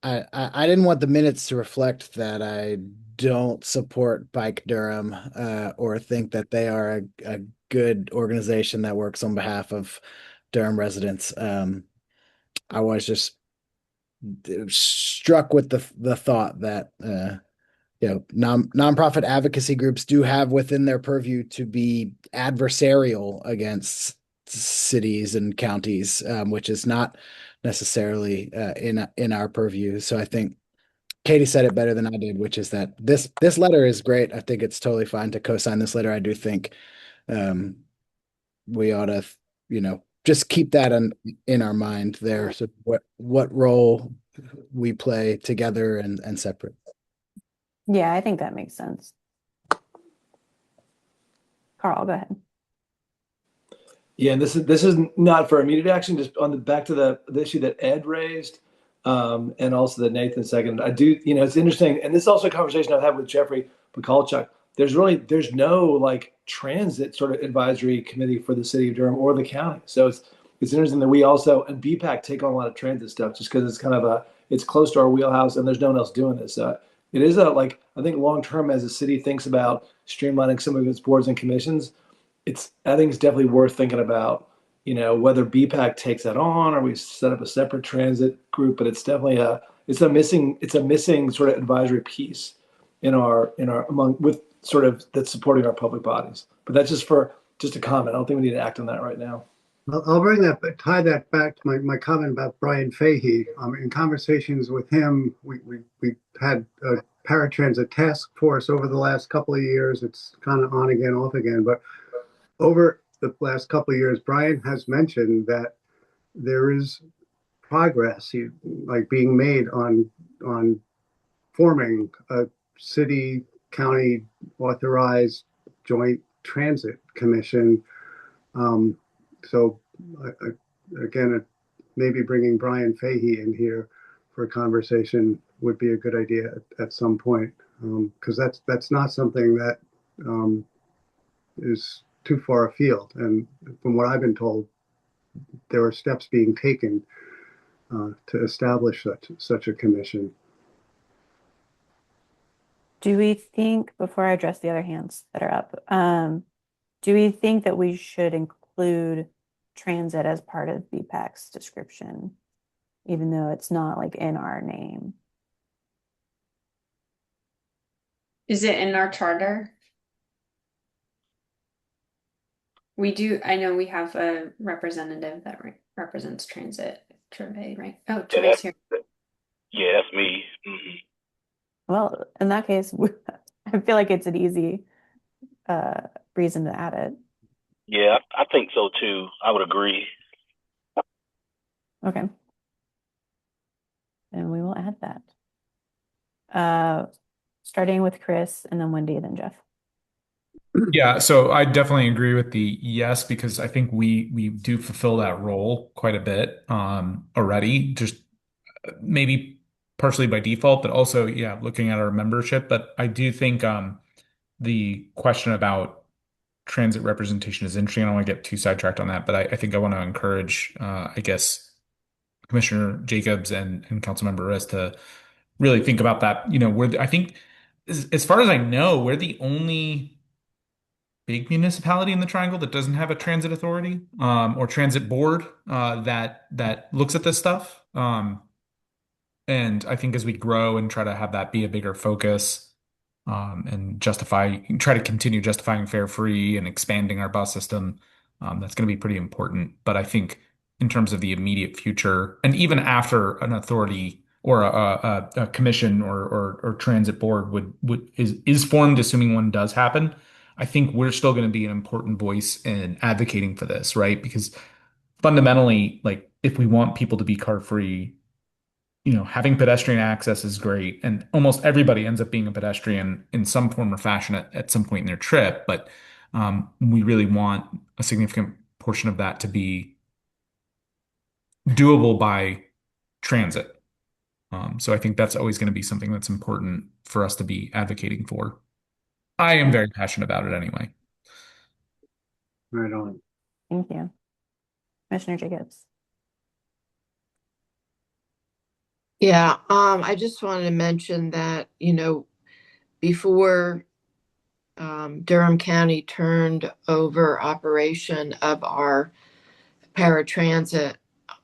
I didn't want the minutes to reflect that I don't support Bike Durham or think that they are a good organization that works on behalf of Durham residents. I was just struck with the thought that nonprofit advocacy groups do have within their purview to be adversarial against cities and counties, which is not necessarily in our purview. So I think Katie said it better than I did, which is that this letter is great. I think it's totally fine to co-sign this letter. I do think we ought to, just keep that in our mind there. So what role we play together and separate. Yeah, I think that makes sense. Carl, go ahead. Yeah, and this is not for immediate action. Just on the back to the issue that Ed raised, and also that Nathan seconded. I do, it's interesting, and this is also a conversation I've had with Jeffrey Pakulchuk. There's no like transit sort of advisory committee for the city of Durham or the county. So it's interesting that we also and BPAC take on a lot of transit stuff just because it's kind of it's close to our wheelhouse and there's no one else doing this. It is I think long term as the city thinks about streamlining some of its boards and commissions. I think it's definitely worth thinking about, whether BPAC takes that on or we set up a separate transit group, but it's definitely it's a missing sort of advisory piece in our among with sort of that's supporting our public bodies. But that's just a comment. I don't think we need to act on that right now. I'll tie that back to my comment about Brian Fahey. In conversations with him, we had a paratransit task force over the last couple of years. It's kind of on again, off again, but over the last couple of years, Brian has mentioned that there is progress being made on forming a city county authorized joint transit commission. So again, maybe bringing Brian Fahey in here for a conversation would be a good idea at some point, because that's not something that is too far afield. And from what I've been told, there are steps being taken to establish such a commission. Do we think, before I address the other hands that are up, do we think that we should include transit as part of BPAC's description even though it's not like in our name. Is it in our charter? We do, I know we have a representative that represents transit, Trevay, right? Oh, Trevay's here. Yeah, that's me. Hmm. Well, in that case, I feel like it's an easy reason to add it. Yeah, I think so too. I would agree. Okay. And we will add that. Starting with Chris and then Wendy, then Jeff. Yeah, so I definitely agree with the yes, because I think we do fulfill that role quite a bit already, just maybe partially by default, but also, yeah, looking at our membership. But I do think the question about transit representation is interesting. I don't want to get too sidetracked on that, but I think I want to encourage, I guess, Commissioner Jacobs and Councilmember Riss to really think about that. I think, as far as I know, we're the only big municipality in the Triangle that doesn't have a transit authority or transit board that looks at this stuff. And I think as we grow and try to have that be a bigger focus, and try to continue justifying fare free and expanding our bus system, that's going to be pretty important. But I think in terms of the immediate future, and even after an authority or a commission or transit board is formed, assuming one does happen, I think we're still going to be an important voice in advocating for this, right? Because fundamentally, like, if we want people to be car free, having pedestrian access is great, and almost everybody ends up being a pedestrian in some form or fashion at some point in their trip. But we really want a significant portion of that to be doable by transit. So I think that's always going to be something that's important for us to be advocating for. I am very passionate about it anyway. Right on. Thank you. Commissioner Jacobs. Yeah, I just wanted to mention that, before Durham County turned over operation of our paratransit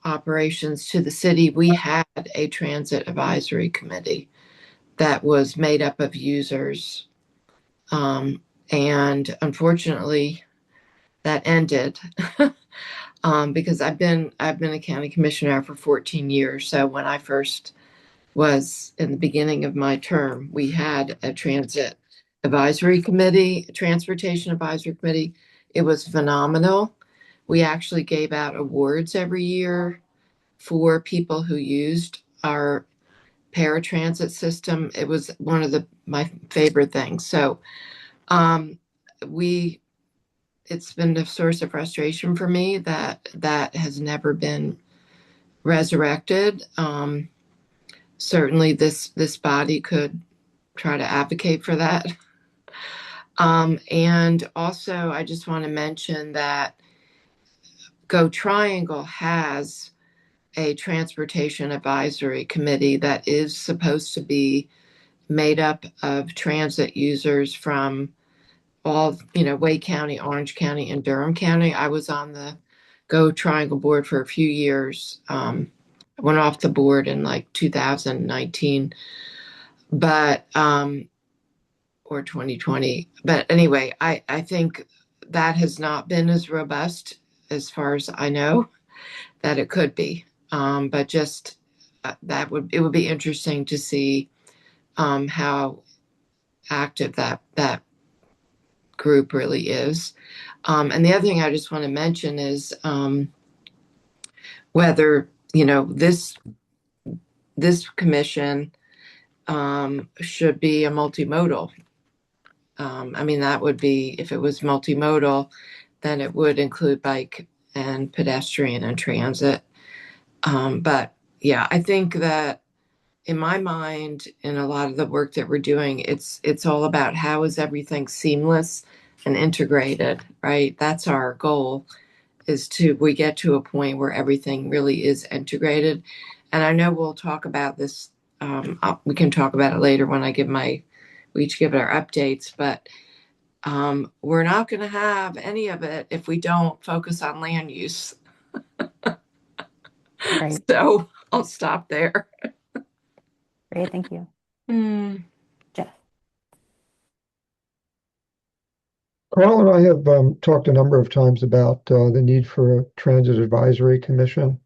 operations to the city, we had a transit advisory committee that was made up of users. And unfortunately, that ended because I've been a county commissioner for 14 years. So when I first was in the beginning of my term, we had a transit advisory committee, a transportation advisory committee. It was phenomenal. We actually gave out awards every year for people who used our paratransit system. It was one of my favorite things. So it's been a source of frustration for me that has never been resurrected. Certainly this body could try to advocate for that. And also, I just want to mention that Go Triangle has a transportation advisory committee that is supposed to be made up of transit users from all, Wake County, Orange County, and Durham County. I was on the Go Triangle board for a few years. I went off the board in like 2019, but or 2020. But anyway, I think that has not been as robust as far as I know that it could be. But just it would be interesting to see how active that group really is. And the other thing I just want to mention is whether this commission should be a multimodal. I mean, that would be, if it was multimodal, then it would include bike and pedestrian and transit. But yeah, I think that in my mind, in a lot of the work that we're doing, it's all about how is everything seamless and integrated, right? That's our goal, is we get to a point where everything really is integrated. And I know we'll talk about this. We can talk about it later when we each give our updates, but we're not going to have any of it if we don't focus on land use. Right. So I'll stop there. Great, thank you. Jeff. Carl and I have talked a number of times about the need for a transit advisory commission.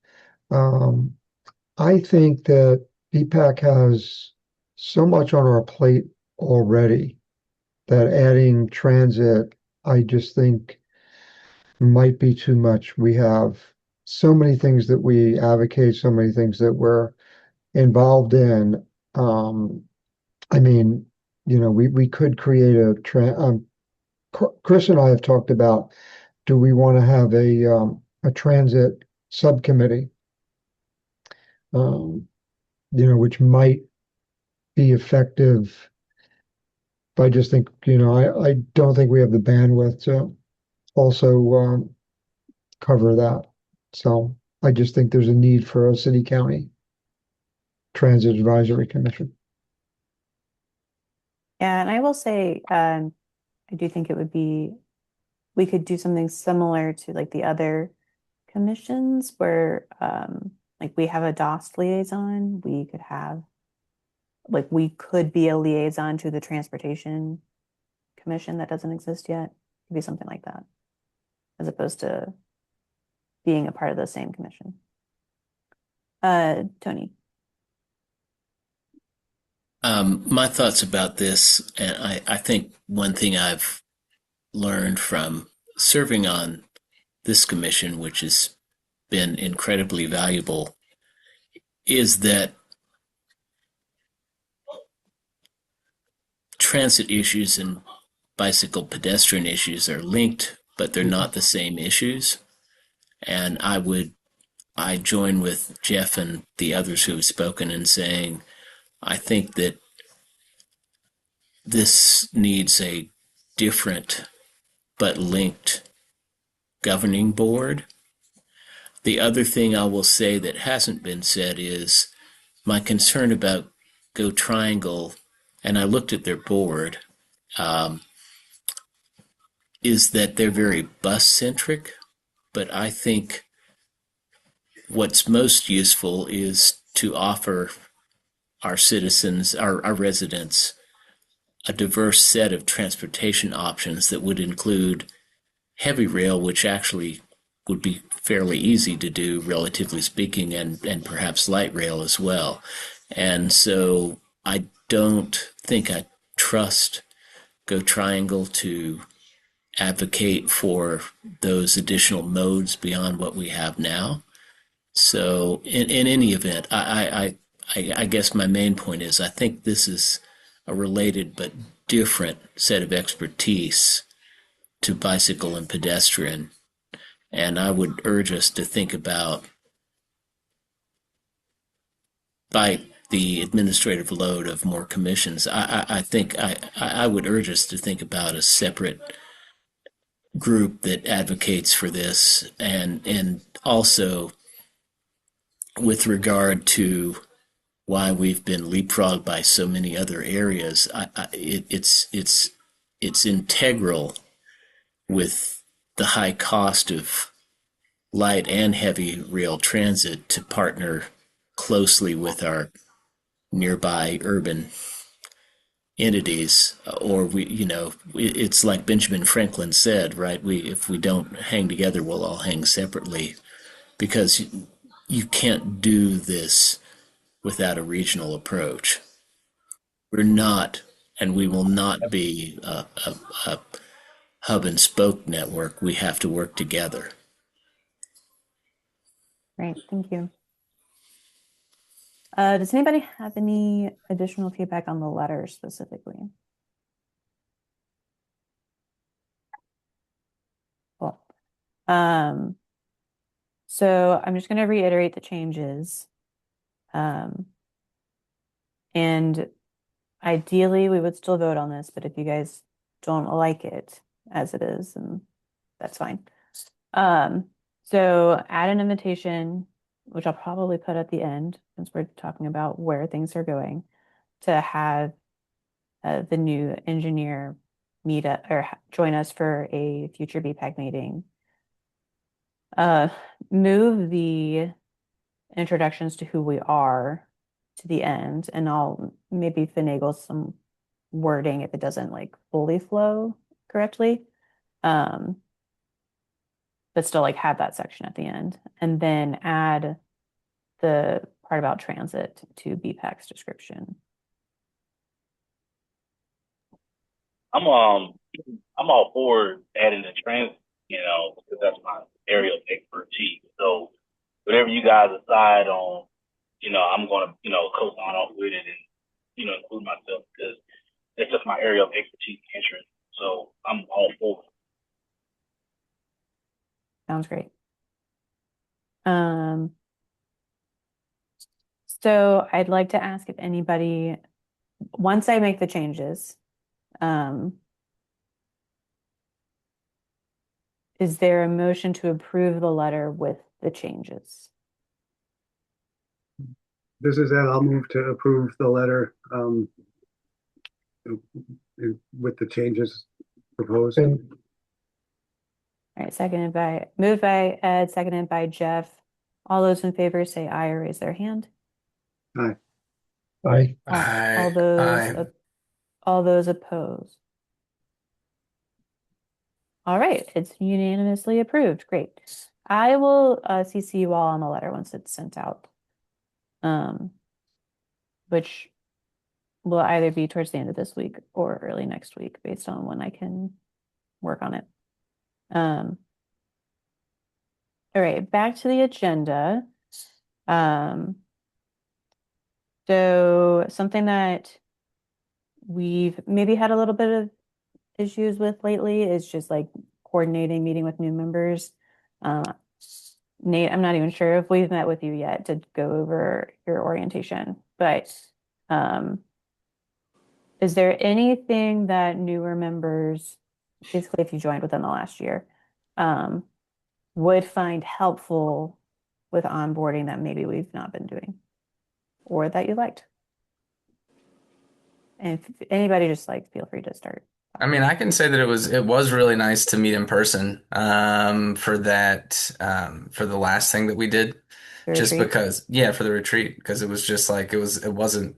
I think that BPAC has so much on our plate already that adding transit, I just think might be too much. We have so many things that we advocate, so many things that we're involved in. I mean, we could create Chris and I have talked about, do we want to have a transit subcommittee? Which might be effective. But I just think, I don't think we have the bandwidth to also cover that. So I just think there's a need for a city county transit advisory commission. Yeah, and I will say, I do think we could do something similar to like the other commissions where like we have a DOS liaison, we could be a liaison to the transportation commission that doesn't exist yet. It could be something like that, as opposed to being a part of the same commission. Tony. My thoughts about this, and I think one thing I've learned from serving on this commission, which has been incredibly valuable, is that transit issues and bicycle pedestrian issues are linked, but they're not the same issues. And I join with Jeff and the others who have spoken in saying, I think that this needs a different but linked governing board. The other thing I will say that hasn't been said is my concern about Go Triangle, and I looked at their board, is that they're very bus centric, but I think what's most useful is to offer our citizens, our residents, a diverse set of transportation options that would include heavy rail, which actually would be fairly easy to do, relatively speaking, and perhaps light rail as well. And so I don't think I trust Go Triangle to advocate for those additional modes beyond what we have now. So in any event, I guess my main point is I think this is a related but different set of expertise to bicycle and pedestrian. And I would urge us to think about, by the administrative load of more commissions, I think I would urge us to think about a separate group that advocates for this, and also with regard to why we've been leapfrogged by so many other areas, it's integral with the high cost of light and heavy rail transit to partner closely with our nearby urban entities, or it's like Benjamin Franklin said, right? If we don't hang together, we'll all hang separately, because you can't do this without a regional approach. We're not, and we will not be a hub and spoke network. We have to work together. Great, thank you. Does anybody have any additional feedback on the letter specifically? Cool. So I'm just going to reiterate the changes. And ideally, we would still vote on this, but if you guys don't like it as it is, then that's fine. So add an invitation, which I'll probably put at the end, since we're talking about where things are going, to have the new engineer meet up or join us for a future BPAC meeting. Move the introductions to who we are to the end, and I'll maybe finagle some wording if it doesn't like fully flow correctly. But still like have that section at the end, and then add the part about transit to BPAC's description. I'm all for adding the transit, because that's my area of expertise. So whatever you guys decide on, I'm gonna, co-sign off with it and, include myself because it's just my area of expertise and interest. So I'm all for it. Sounds great. So I'd like to ask if anybody, once I make the changes, is there a motion to approve the letter with the changes? This is Ed. I'll move to approve the letter with the changes proposed. All right, moved by Ed, seconded by Jeff. All those in favor say aye or raise their hand. Aye. Aye. All those opposed. All right, it's unanimously approved. Great. I will CC you all on the letter once it's sent out, which will either be towards the end of this week or early next week based on when I can work on it. All right, back to the agenda. So something that we've maybe had a little bit of issues with lately is just like coordinating meeting with new members. Nate, I'm not even sure if we've met with you yet to go over your orientation, but is there anything that newer members, basically if you joined within the last year, would find helpful with onboarding that maybe we've not been doing or that you liked? And if anybody just like, feel free to start. I mean, I can say that it was really nice to meet in person for the last thing that we did. Just retreat? because, yeah, for the retreat, because it was just like it wasn't.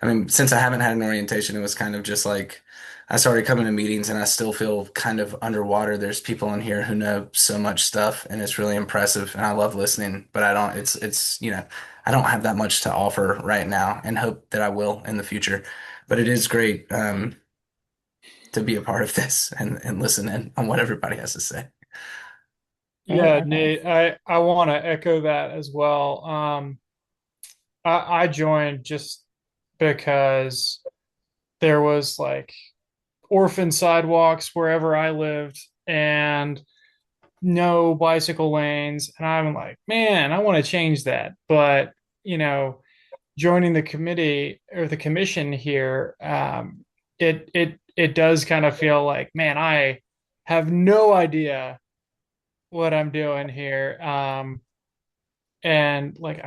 I mean, since I haven't had an orientation, it was kind of just like I started coming to meetings and I still feel kind of underwater. There's people in here who know so much stuff and it's really impressive and I love listening, but I don't, I don't have that much to offer right now and hope that I will in the future. But it is great to be a part of this and listen in on what everybody has to say. Yeah, Nate, I want to echo that as well. I joined just because there was like orphan sidewalks wherever I lived and no bicycle lanes. And I'm like, man, I want to change that. But, joining the committee or the commission here, it does kind of feel like, man, I have no idea what I'm doing here. And like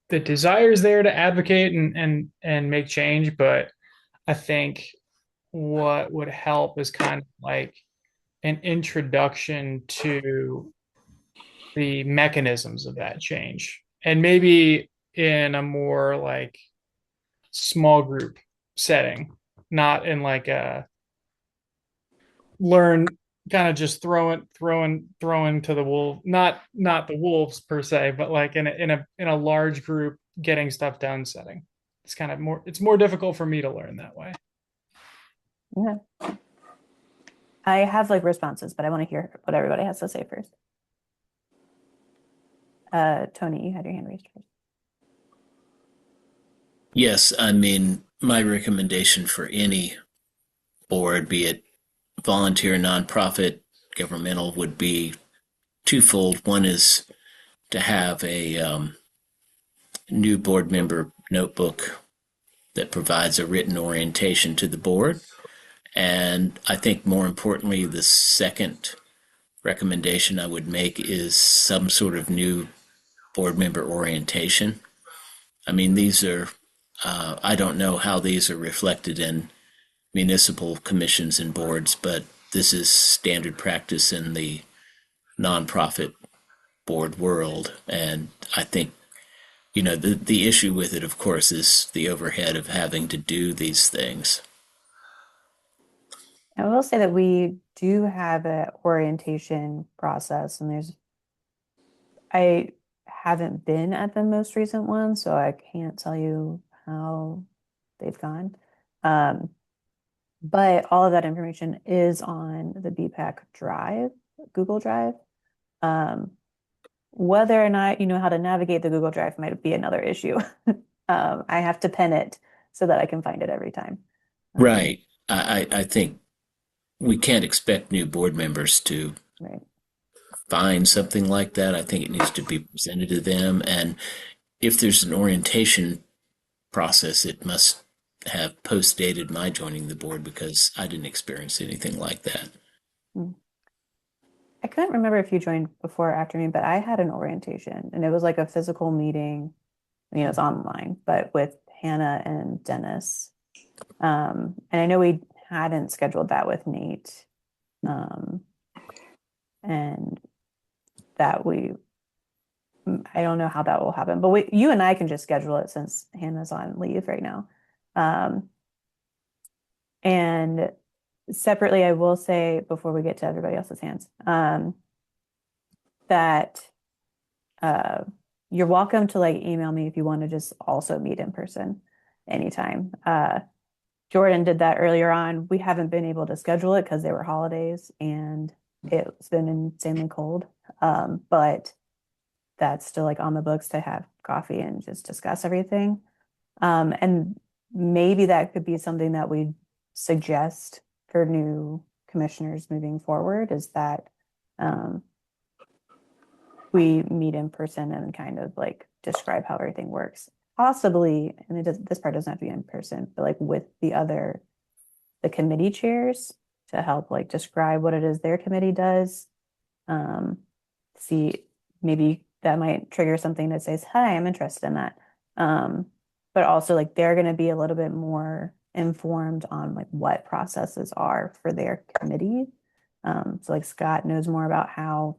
the desire is there to advocate and make change, but I think what would help is kind of like an introduction to the mechanisms of that change. And maybe in a more like small group setting, not in like a learn kind of just throwing to the wolf, not the wolves per se, but like in a large group getting stuff done setting. It's kind of it's more difficult for me to learn that way. Yeah. I have like responses, but I want to hear what everybody has to say first. Tony, you had your hand raised first. Yes, I mean, my recommendation for any board, be it volunteer, nonprofit, governmental, would be twofold. One is to have a new board member notebook that provides a written orientation to the board. And I think more importantly, the second recommendation I would make is some sort of new board member orientation. I mean, these are, I don't know how these are reflected in municipal commissions and boards, but this is standard practice in the nonprofit board world. And I think the issue with it, of course, is the overhead of having to do these things. I will say that we do have an orientation process, and I haven't been at the most recent one, so I can't tell you how they've gone. But all of that information is on the BPAC Drive, Google Drive. Whether or not you know how to navigate the Google Drive might be another issue. I have to pin it so that I can find it every time. Right. I think we can't expect new board members to Right. find something like that. I think it needs to be presented to them. And if there's an orientation process, it must have post-dated my joining the board because I didn't experience anything like that. I couldn't remember if you joined before or after me, but I had an orientation and it was like a physical meeting. It's online, but with Hannah and Dennis. And I know we hadn't scheduled that with Nate. And that I don't know how that will happen, but you and I can just schedule it since Hannah's on leave right now. And separately, I will say before we get to everybody else's hands, that you're welcome to email me if you want to just also meet in person anytime. Jordan did that earlier on. We haven't been able to schedule it because there were holidays and it's been insanely cold. But that's still on the books to have coffee and just discuss everything. And maybe that could be something that we suggest for new commissioners moving forward is that we meet in person and kind of describe how everything works. Possibly, and this part doesn't have to be in person, but with the committee chairs to help describe what it is their committee does. See, maybe that might trigger something that says, "Hi, I'm interested in that." But also they're going to be a little bit more informed on what processes are for their committee. So Scott knows more about how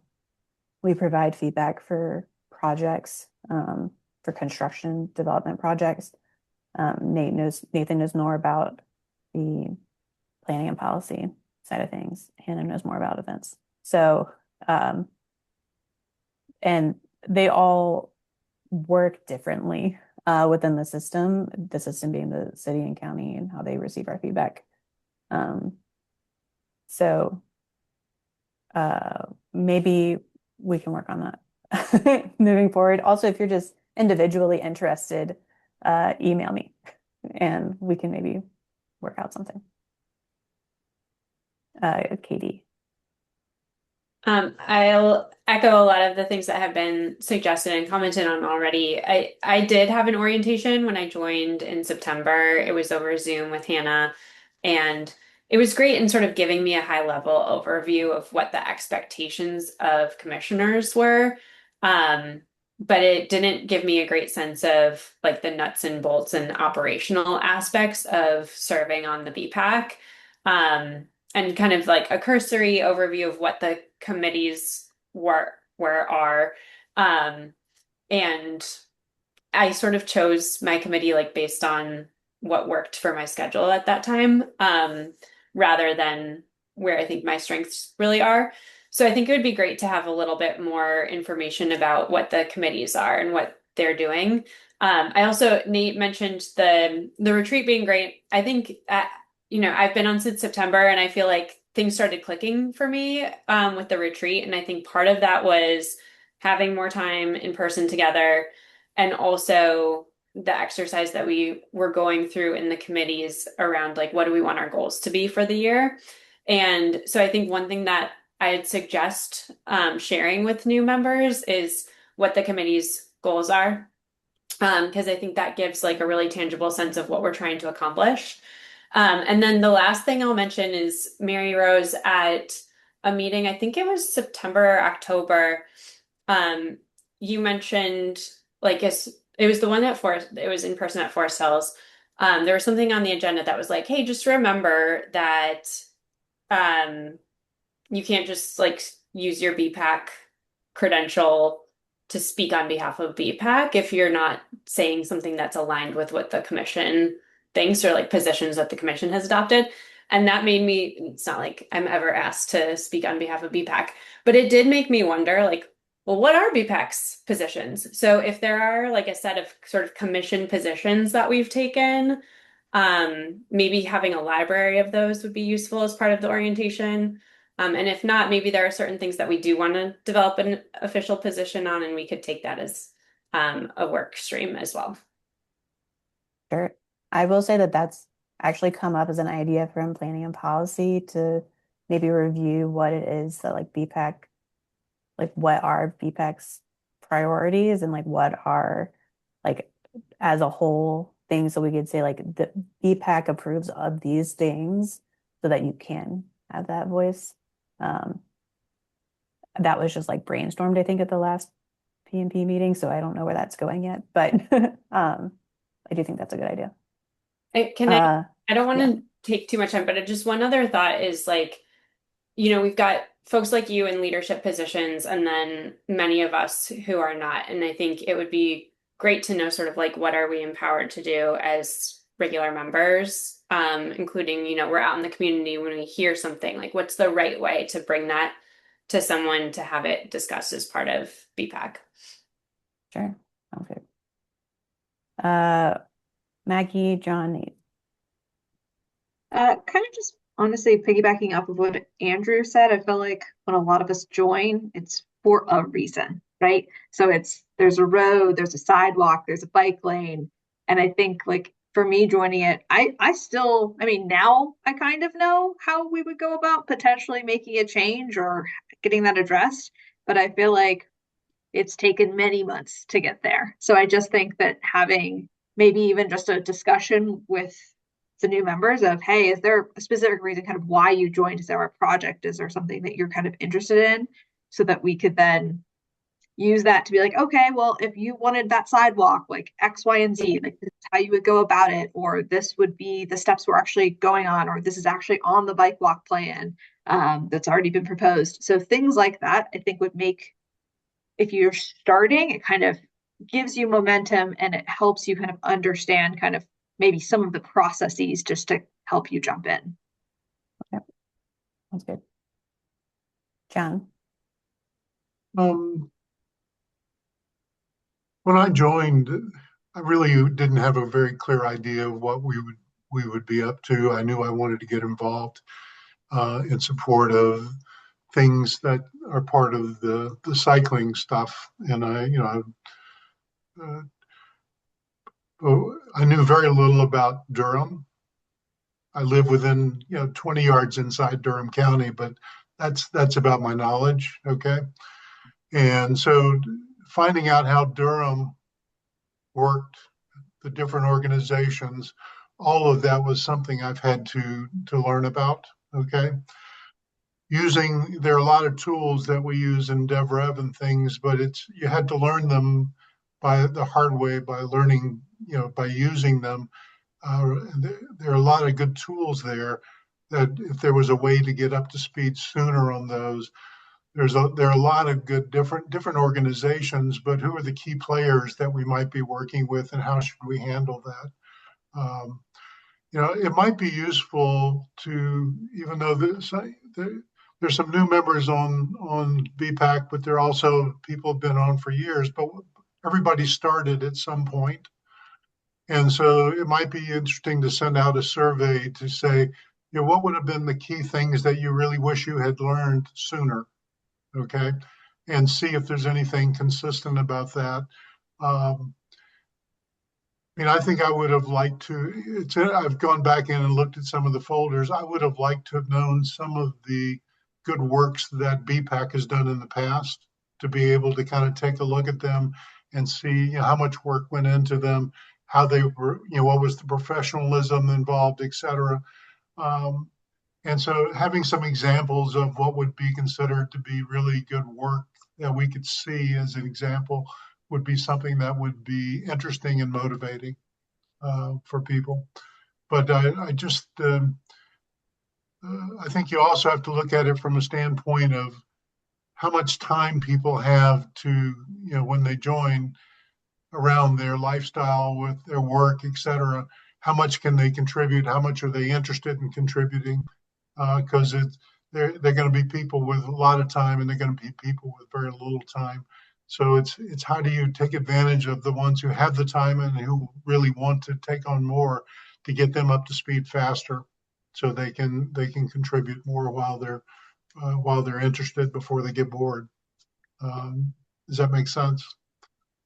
we provide feedback for projects, for construction development projects. Nathan knows more about the planning and policy side of things. Hannah knows more about events. So, and they all work differently within the system being the city and county and how they receive our feedback. So maybe we can work on that moving forward. Also, if you're just individually interested, email me and we can maybe work out something. Katie. I'll echo a lot of the things that have been suggested and commented on already. I did have an orientation when I joined in September. It was over Zoom with Hannah, and it was great in sort of giving me a high level overview of what the expectations of commissioners were. But it didn't give me a great sense of the nuts and bolts and operational aspects of serving on the BPAC. And kind of a cursory overview of what the committees are. And I sort of chose my committee based on what worked for my schedule at that time, rather than where I think my strengths really are. So I think it would be great to have a little bit more information about what the committees are and what they're doing. Nate mentioned the retreat being great. I think I've been on since September and I feel like things started clicking for me with the retreat. And I think part of that was having more time in person together and also the exercise that we were going through in the committees around what do we want our goals to be for the year. And so I think one thing that I'd suggest sharing with new members is what the committee's goals are. Because I think that gives a really tangible sense of what we're trying to accomplish. And then the last thing I'll mention is Mary Rose at a meeting, I think it was September or October. You mentioned it was the one it was in person at Forest Hills. There was something on the agenda that was hey, just remember that you can't just use your BPAC credential to speak on behalf of BPAC if you're not saying something that's aligned with what the commission thinks or like positions that the commission has adopted. And that made me, it's not like I'm ever asked to speak on behalf of BPAC, but it did make me wonder, like, well, what are BPAC's positions? So if there are like a set of sort of commission positions that we've taken, maybe having a library of those would be useful as part of the orientation. And if not, maybe there are certain things that we do want to develop an official position on, and we could take that as a work stream as well. Sure. I will say that that's actually come up as an idea from planning and policy to maybe review what it is that like BPAC, like what are BPAC's priorities and like what are like as a whole things so we could say like the BPAC approves of these things so that you can have that voice. That was just like brainstormed, I think, at the last PNP meeting, so I don't know where that's going yet, but I do think that's a good idea. I don't want to take too much time, but just one other thought is like, you know, we've got folks like you in leadership positions and then many of us who are not. And I think it would be great to know sort of like what are we empowered to do as regular members, including, you know, we're out in the community when we hear something, like what's the right way to bring that to someone to have it discussed as part of BPAC. Sure. Sounds good. Maggie, John, Nate. Kind of just honestly piggybacking off of what Andrew said, I feel like when a lot of us join, it's for a reason, right? So there's a road, there's a sidewalk, there's a bike lane. And I think like for me joining it, I still, I mean, now I kind of know how we would go about potentially making a change or getting that addressed. But I feel like it's taken many months to get there. So I just think that having maybe even just a discussion with the new members of, hey, is there a specific reason kind of why you joined? Is there a project? Is there something that you're kind of interested in? So that we could then use that to be like, okay, well, if you wanted that sidewalk, like X, Y, and Z, like this is how you would go about it, or this would be the steps we're actually going on, or this is actually on the bike walk plan that's already been proposed. So things like that, I think would make, if you're starting, it kind of gives you momentum and it helps you kind of understand kind of maybe some of the processes just to help you jump in. Okay. That's good. John. When I joined, I really didn't have a very clear idea of what we would be up to. I knew I wanted to get involved in support of things that are part of the cycling stuff, and I knew very little about Durham. I live within 20 yards inside Durham County, but that's about my knowledge. Okay, and so finding out how Durham worked, the different organizations, all of that was something I've had to learn about. Okay. There are a lot of tools that we use in DevRev and things, but you had to learn them by the hard way, by learning, by using them. There are a lot of good tools there that if there was a way to get up to speed sooner on those, there are a lot of good different organizations, but who are the key players that we might be working with and how should we handle that? It might be useful to, even though there's some new members on BPAC, but there are also people who've been on for years, but everybody started at some point. And so it might be interesting to send out a survey to say, what would have been the key things that you really wish you had learned sooner? Okay. And see if there's anything consistent about that. I think I would have liked to, I've gone back in and looked at some of the folders. I would have liked to have known some of the good works that BPAC has done in the past to be able to kind of take a look at them and see how much work went into them, how they were, what was the professionalism involved, et cetera. And so having some examples of what would be considered to be really good work that we could see as an example would be something that would be interesting and motivating for people. But I think you also have to look at it from a standpoint of how much time people have to, when they join around their lifestyle with their work, et cetera. How much can they contribute? How much are they interested in contributing? Because they're going to be people with a lot of time, and they're going to be people with very little time. So it's how do you take advantage of the ones who have the time and who really want to take on more to get them up to speed faster, so they can contribute more while they're interested before they get bored. Does that make sense?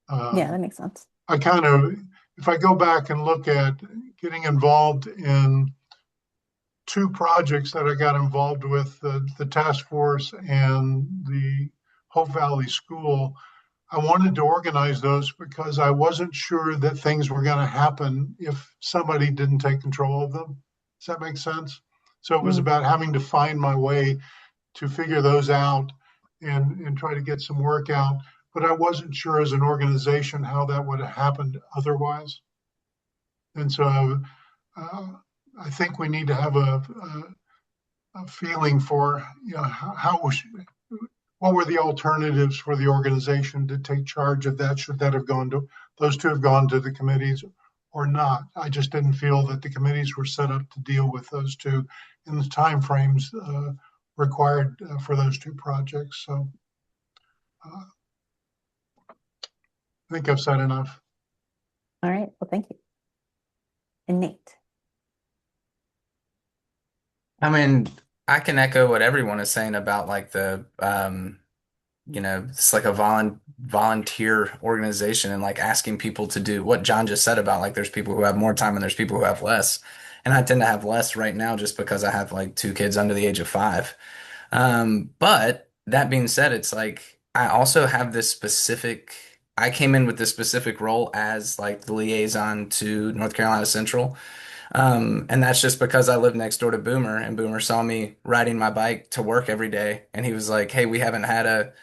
Yeah, that makes sense. If I go back and look at getting involved in two projects that I got involved with, the task force and the Hope Valley School, I wanted to organize those because I wasn't sure that things were going to happen if somebody didn't take control of them. Does that make sense? So it was about having to find my way to figure those out and try to get some work out. But I wasn't sure as an organization how that would have happened otherwise. And so I think we need to have a feeling for, what were the alternatives for the organization to take charge of that? Should that have gone to, those two have gone to the committees or not? I just didn't feel that the committees were set up to deal with those two in the timeframes required for those two projects. So I think I've said enough. All right. Well, thank you. And Nate. I mean, I can echo what everyone is saying about like it's like a volunteer organization and like asking people to do what John just said about like there's people who have more time and there's people who have less. And I tend to have less right now just because I have like two kids under the age of 5. But that being said, it's like I also have I came in with this specific role as like the liaison to North Carolina Central. And that's just because I live next door to Boomer, and Boomer saw me riding my bike to work every day, and he was like, "Hey, we haven't had a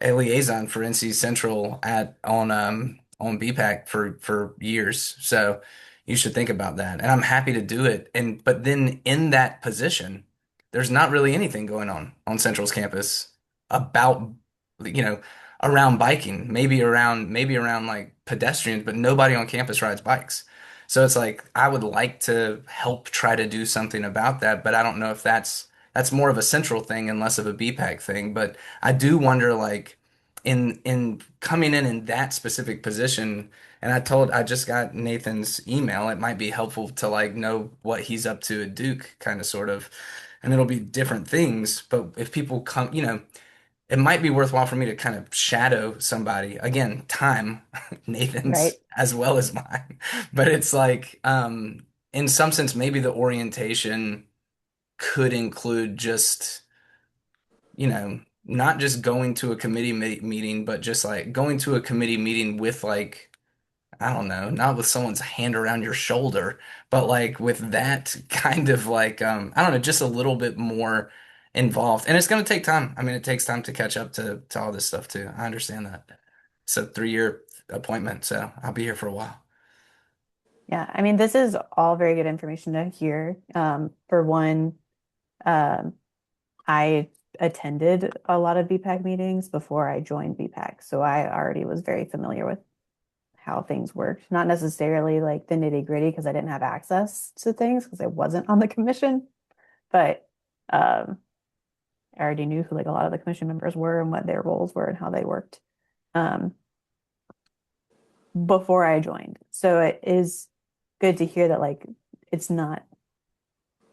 liaison for NC Central on BPAC for years, so you should think about that." And I'm happy to do it. And but then in that position, there's not really anything going on Central's campus about you know around biking, maybe around like pedestrians, but nobody on campus rides bikes. So it's like I would like to help try to do something about that, but I don't know if that's more of a central thing and less of a BPAC thing. But I do wonder, like, in coming in that specific position, and I just got Nathan's email. It might be helpful to like know what he's up to at Duke, kind of sort of, and it'll be different things. But if people come, it might be worthwhile for me to kind of shadow somebody. Again, time, Nathan's Right. as well as mine. But it's like, in some sense, maybe the orientation could include just, not just going to a committee meeting, but just like going to a committee meeting with like, I don't know, not with someone's hand around your shoulder, but like with that kind of like, I don't know, just a little bit more involved. And it's going to take time. I mean, it takes time to catch up to all this stuff too. I understand that. It's a 3-year appointment, so I'll be here for a while. Yeah, I mean, this is all very good information to hear. For one, um, I attended a lot of BPAC meetings before I joined BPAC, so I already was very familiar with how things worked. Not necessarily like the nitty-gritty because I didn't have access to things because I wasn't on the commission, but I already knew who like a lot of the commission members were and what their roles were and how they worked before I joined. So it is good to hear that like it's not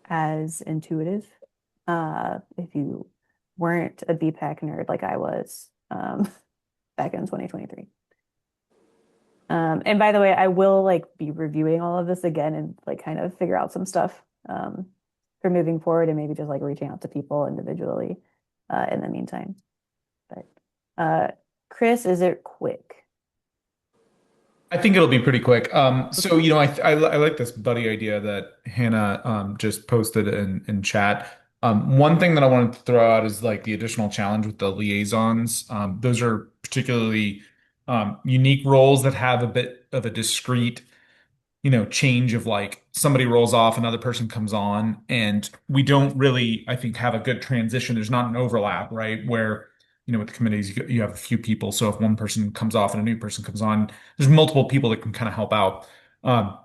as intuitive if you weren't a BPAC nerd like I was back in 2023. And by the way, I will like be reviewing all of this again and like kind of figure out some stuff for moving forward and maybe just like reaching out to people individually in the meantime. But Chris, is it quick? I think it'll be pretty quick. So I like this buddy idea that Hannah just posted in chat. One thing that I wanted to throw out is like the additional challenge with the liaisons. Those are particularly unique roles that have a bit of a discrete, change of like somebody rolls off, another person comes on, and we don't really, I think, have a good transition. There's not an overlap, right? Where, with the committees, you have a few people. So if one person comes off and a new person comes on, there's multiple people that can kind of help out. Um,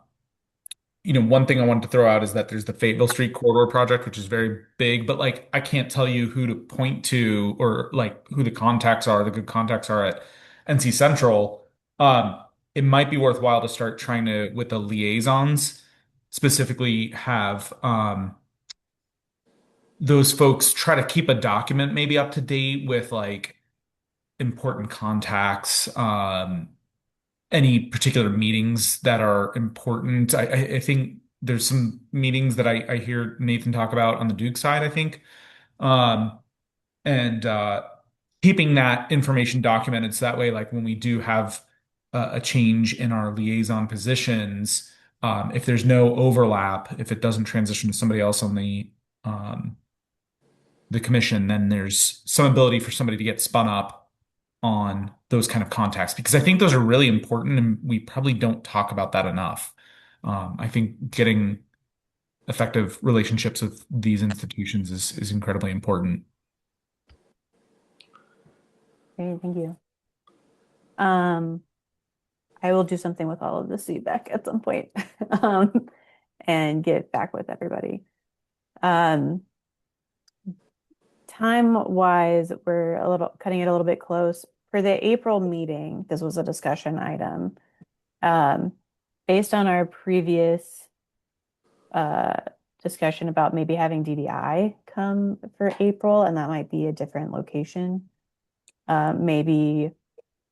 one thing I wanted to throw out is that there's the Fayetteville Street Corridor project, which is very big, but like I can't tell you who to point to or like who the contacts are, the good contacts are at NC Central. Um, it might be worthwhile to start trying to, with the liaisons, specifically have those folks try to keep a document maybe up to date with like important contacts, any particular meetings that are important. I think there's some meetings that I hear Nathan talk about on the Duke side, I think. Um, and keeping that information documented so that way, like when we do have a change in our liaison positions, if there's no overlap, if it doesn't transition to somebody else on the commission, then there's some ability for somebody to get spun up on those kind of contacts because I think those are really important and we probably don't talk about that enough. I think getting effective relationships with these institutions is incredibly important. Great, thank you. I will do something with all of this feedback at some point, and get back with everybody. Time-wise, we're cutting it a little bit close. For the April meeting, this was a discussion item. Based on our previous discussion about maybe having DDI come for April, and that might be a different location. Maybe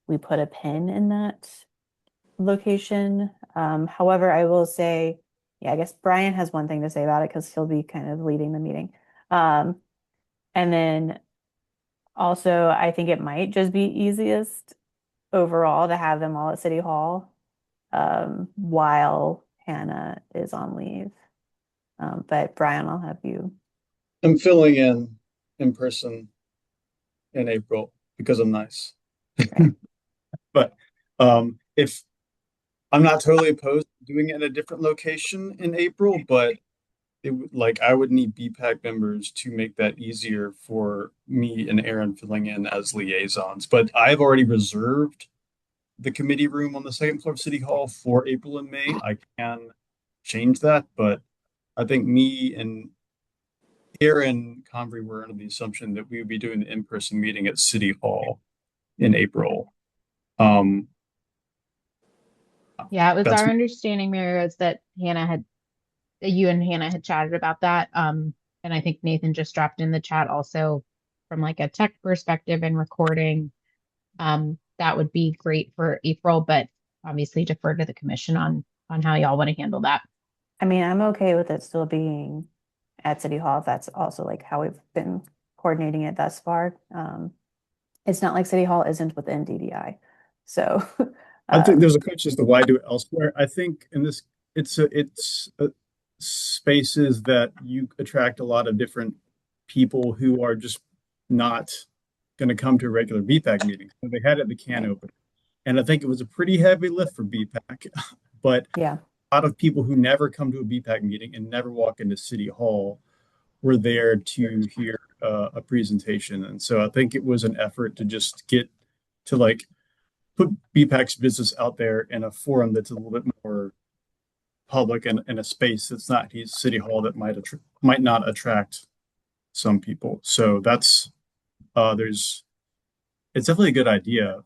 we put a pin in that location. However, I will say, yeah, I guess Brian has one thing to say about it because he'll be kind of leading the meeting. And then also, I think it might just be easiest overall to have them all at City Hall while Hannah is on leave. But Brian, I'll have you. I'm filling in person in April because I'm nice. But if I'm not totally opposed to doing it in a different location in April, but I would need BPAC members to make that easier for me and Aaron filling in as liaisons. But I've already reserved the committee room on the second floor of City Hall for April and May. I can change that, but I think me and Aaron Convery were under the assumption that we would be doing the in-person meeting at City Hall in April. Yeah, it was That's our understanding, Mary, is that you and Hannah had chatted about that. And I think Nathan just dropped in the chat also from like a tech perspective and recording. That would be great for April, but obviously defer to the commission on how y'all want to handle that. I mean, I'm okay with it still being at City Hall if that's also like how we've been coordinating it thus far. It's not like City Hall isn't within DDI. So I think there's a question as to why do it elsewhere. I think in this, it's spaces that you attract a lot of different people who are just not going to come to a regular BPAC meeting. So they had it at the can opener, and I think it was a pretty heavy lift for BPAC, but yeah, a lot of people who never come to a BPAC meeting and never walk into City Hall were there to hear a presentation. And so I think it was an effort to just get to like put BPAC's business out there in a forum that's a little bit more public and in a space that's not City Hall that might not attract some people. So that's it's definitely a good idea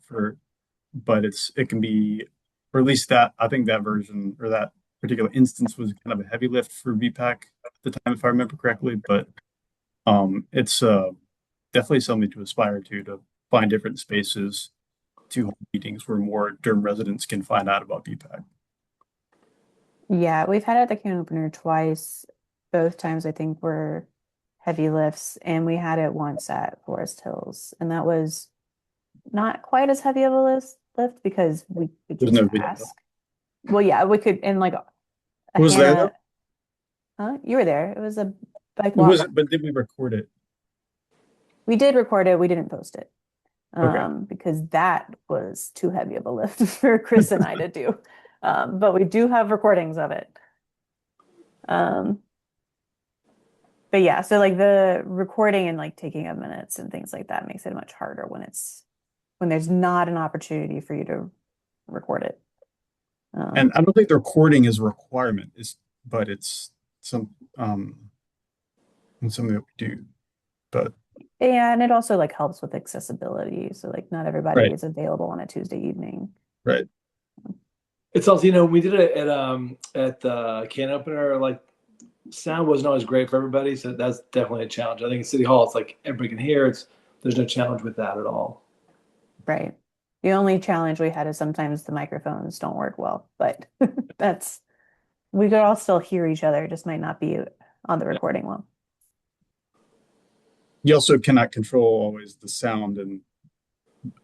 but it can be, or at least that I think that version or that particular instance was kind of a heavy lift for BPAC at the time, if I remember correctly. But it's definitely something to aspire to find different spaces to hold meetings where more Durham residents can find out about BPAC. Yeah, we've had it at the can opener twice. Both times I think were heavy lifts, and we had it once at Forest Hills, and that was not quite as heavy of a lift because we could There's just no video. ask. Well, yeah, we could, and like Who was there though? Huh? You were there. It was a bike Who walk. was it? But did we record it? We did record it. We didn't post it. Okay. Because that was too heavy of a lift for Chris and I to do. But we do have recordings of it. but yeah, so like the recording and like taking of minutes and things like that makes it much harder when there's not an opportunity for you to record it. And I don't think the recording is a requirement, but it's something that we do. But yeah, and it also like helps with accessibility. So like not everybody right, is available on a Tuesday evening. right. It's also, we did it at the can opener, like sound wasn't always great for everybody, so that's definitely a challenge. I think in City Hall, it's like everybody can hear. There's no challenge with that at all. Right. The only challenge we had is sometimes the microphones don't work well, but we could all still hear each other, it just might not be on the recording well. You also cannot control always the sound in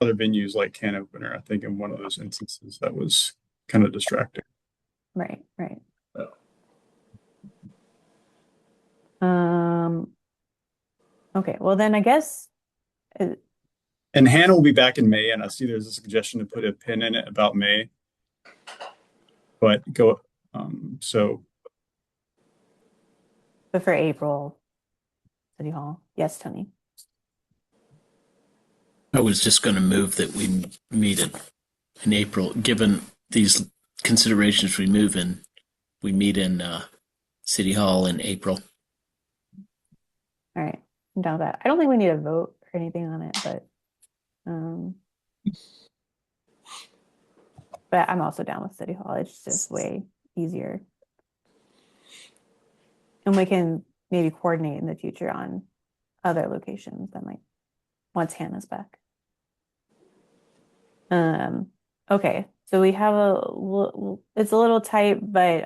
other venues like can opener. I think in one of those instances that was kind of distracting. Right, right. Oh. Okay, well then I guess. And Hannah will be back in May, and I see there's a suggestion to put a pin in it about May. But But for April, City Hall. Yes, Tony. I was just going to move that we meet in April. Given these considerations, we meet in City Hall in April. All right, I'm down with that. I don't think we need a vote or anything on it, but I'm also down with City Hall. It's just way easier. And we can maybe coordinate in the future on other locations that might once Hannah's back. Okay, so we have it's a little tight, but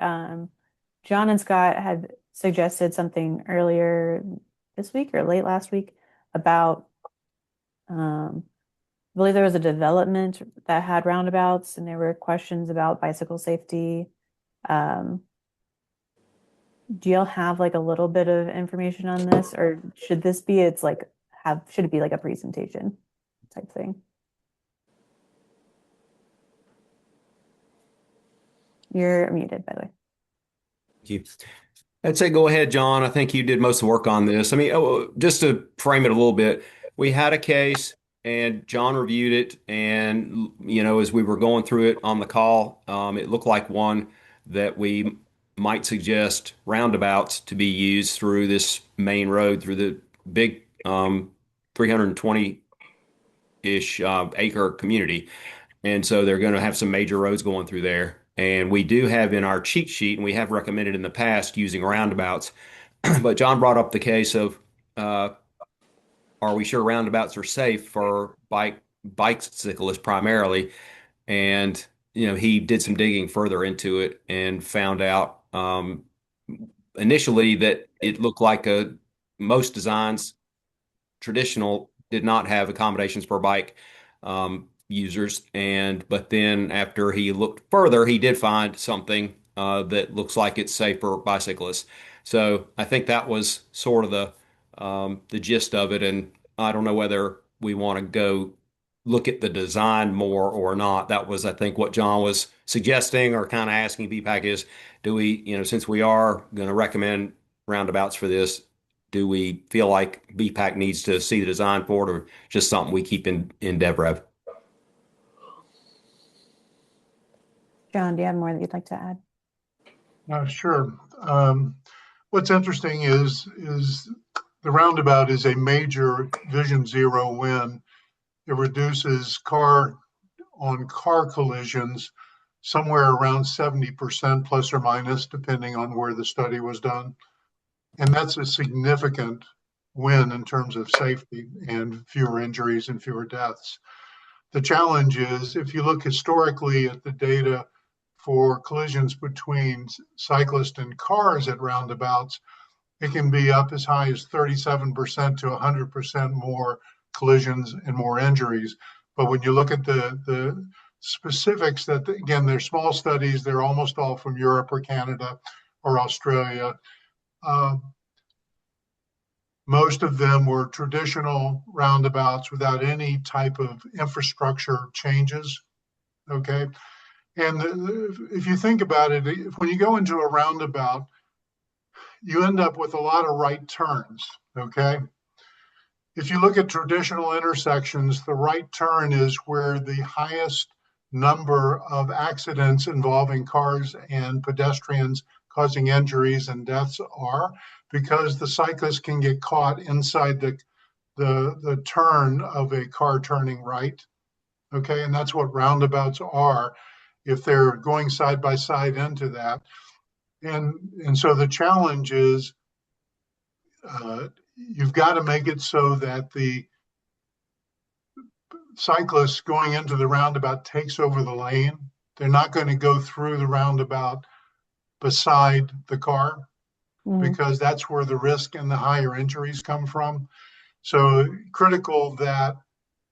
John and Scott had suggested something earlier this week or late last week about I believe there was a development that had roundabouts and there were questions about bicycle safety. Do y'all have like a little bit of information on this, or should this be should it be like a presentation type thing? You're muted, by the way. Thank you. I'd say go ahead, John. I think you did most of the work on this. I mean, just to frame it a little bit, we had a case and John reviewed it. And, as we were going through it on the call, it looked like one that we might suggest roundabouts to be used through this main road, through the big 320-ish acre community. And so they're going to have some major roads going through there. And we do have in our cheat sheet, and we have recommended in the past using roundabouts. But John brought up the case of, are we sure roundabouts are safe for bicyclists primarily? And, he did some digging further into it and found out initially that it looked like most designs, traditional, did not have accommodations for bike users. But then after he looked further, he did find something that looks like it's safe for bicyclists. So I think that was sort of the gist of it. And I don't know whether we want to go look at the design more or not. That was, I think, what John was suggesting or kind of asking BPAC is, do we, since we are going to recommend roundabouts for this, do we feel like BPAC needs to see the design for it, or just something we keep in DevRev? John, do you have more that you'd like to add? Sure. What's interesting is the roundabout is a major Vision Zero win. It reduces car-on-car collisions somewhere around 70% plus or minus, depending on where the study was done. And that's a significant win in terms of safety and fewer injuries and fewer deaths. The challenge is, if you look historically at the data for collisions between cyclists and cars at roundabouts, it can be up as high as 37% to 100% more collisions and more injuries. But when you look at the specifics, that again, they're small studies, they're almost all from Europe or Canada or Australia. Most of them were traditional roundabouts without any type of infrastructure changes. Okay. And if you think about it, when you go into a roundabout, you end up with a lot of right turns, okay? If you look at traditional intersections, the right turn is where the highest number of accidents involving cars and pedestrians causing injuries and deaths are, because the cyclist can get caught inside the turn of a car turning right. Okay, and that's what roundabouts are if they're going side by side into that. And so the challenge is you've got to make it so that the cyclist going into the roundabout takes over the lane. They're not going to go through the roundabout beside the car because that's where the risk and the higher injuries come from. So critical that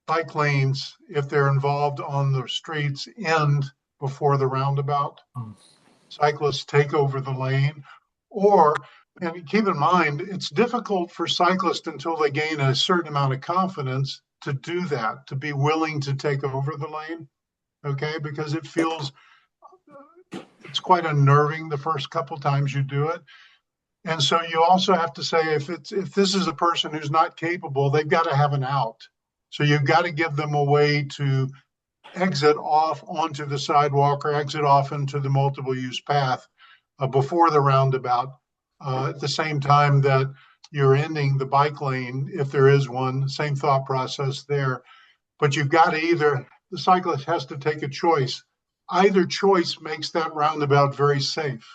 bike lanes, if they're involved on the streets, end before the roundabout. Cyclists take over the lane, and keep in mind, it's difficult for cyclists until they gain a certain amount of confidence to do that, to be willing to take over the lane, okay? Because it's quite unnerving the first couple times you do it. And so you also have to say, if this is a person who's not capable, they've got to have an out. So you've got to give them a way to exit off onto the sidewalk or exit off into the multiple use path before the roundabout, at the same time that you're ending the bike lane, if there is one, same thought process there. But you've got to the cyclist has to take a choice. Either choice makes that roundabout very safe.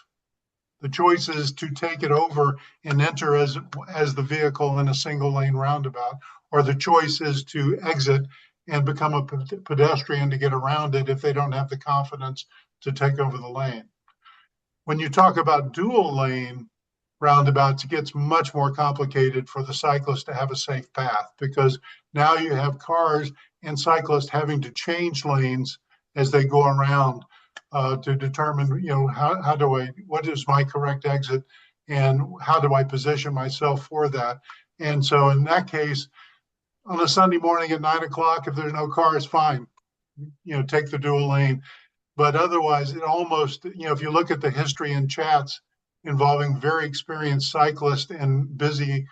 The choice is to take it over and enter as the vehicle in a single lane roundabout, or the choice is to exit and become a pedestrian to get around it if they don't have the confidence to take over the lane. When you talk about dual lane roundabouts, it gets much more complicated for the cyclist to have a safe path, because now you have cars and cyclists having to change lanes as they go around to determine, what is my correct exit and how do I position myself for that? And so in that case, on a Sunday morning at 9 o'clock, if there's no cars, fine, take the dual lane. But otherwise, it almost, if you look at the history in chats involving very experienced cyclists and busy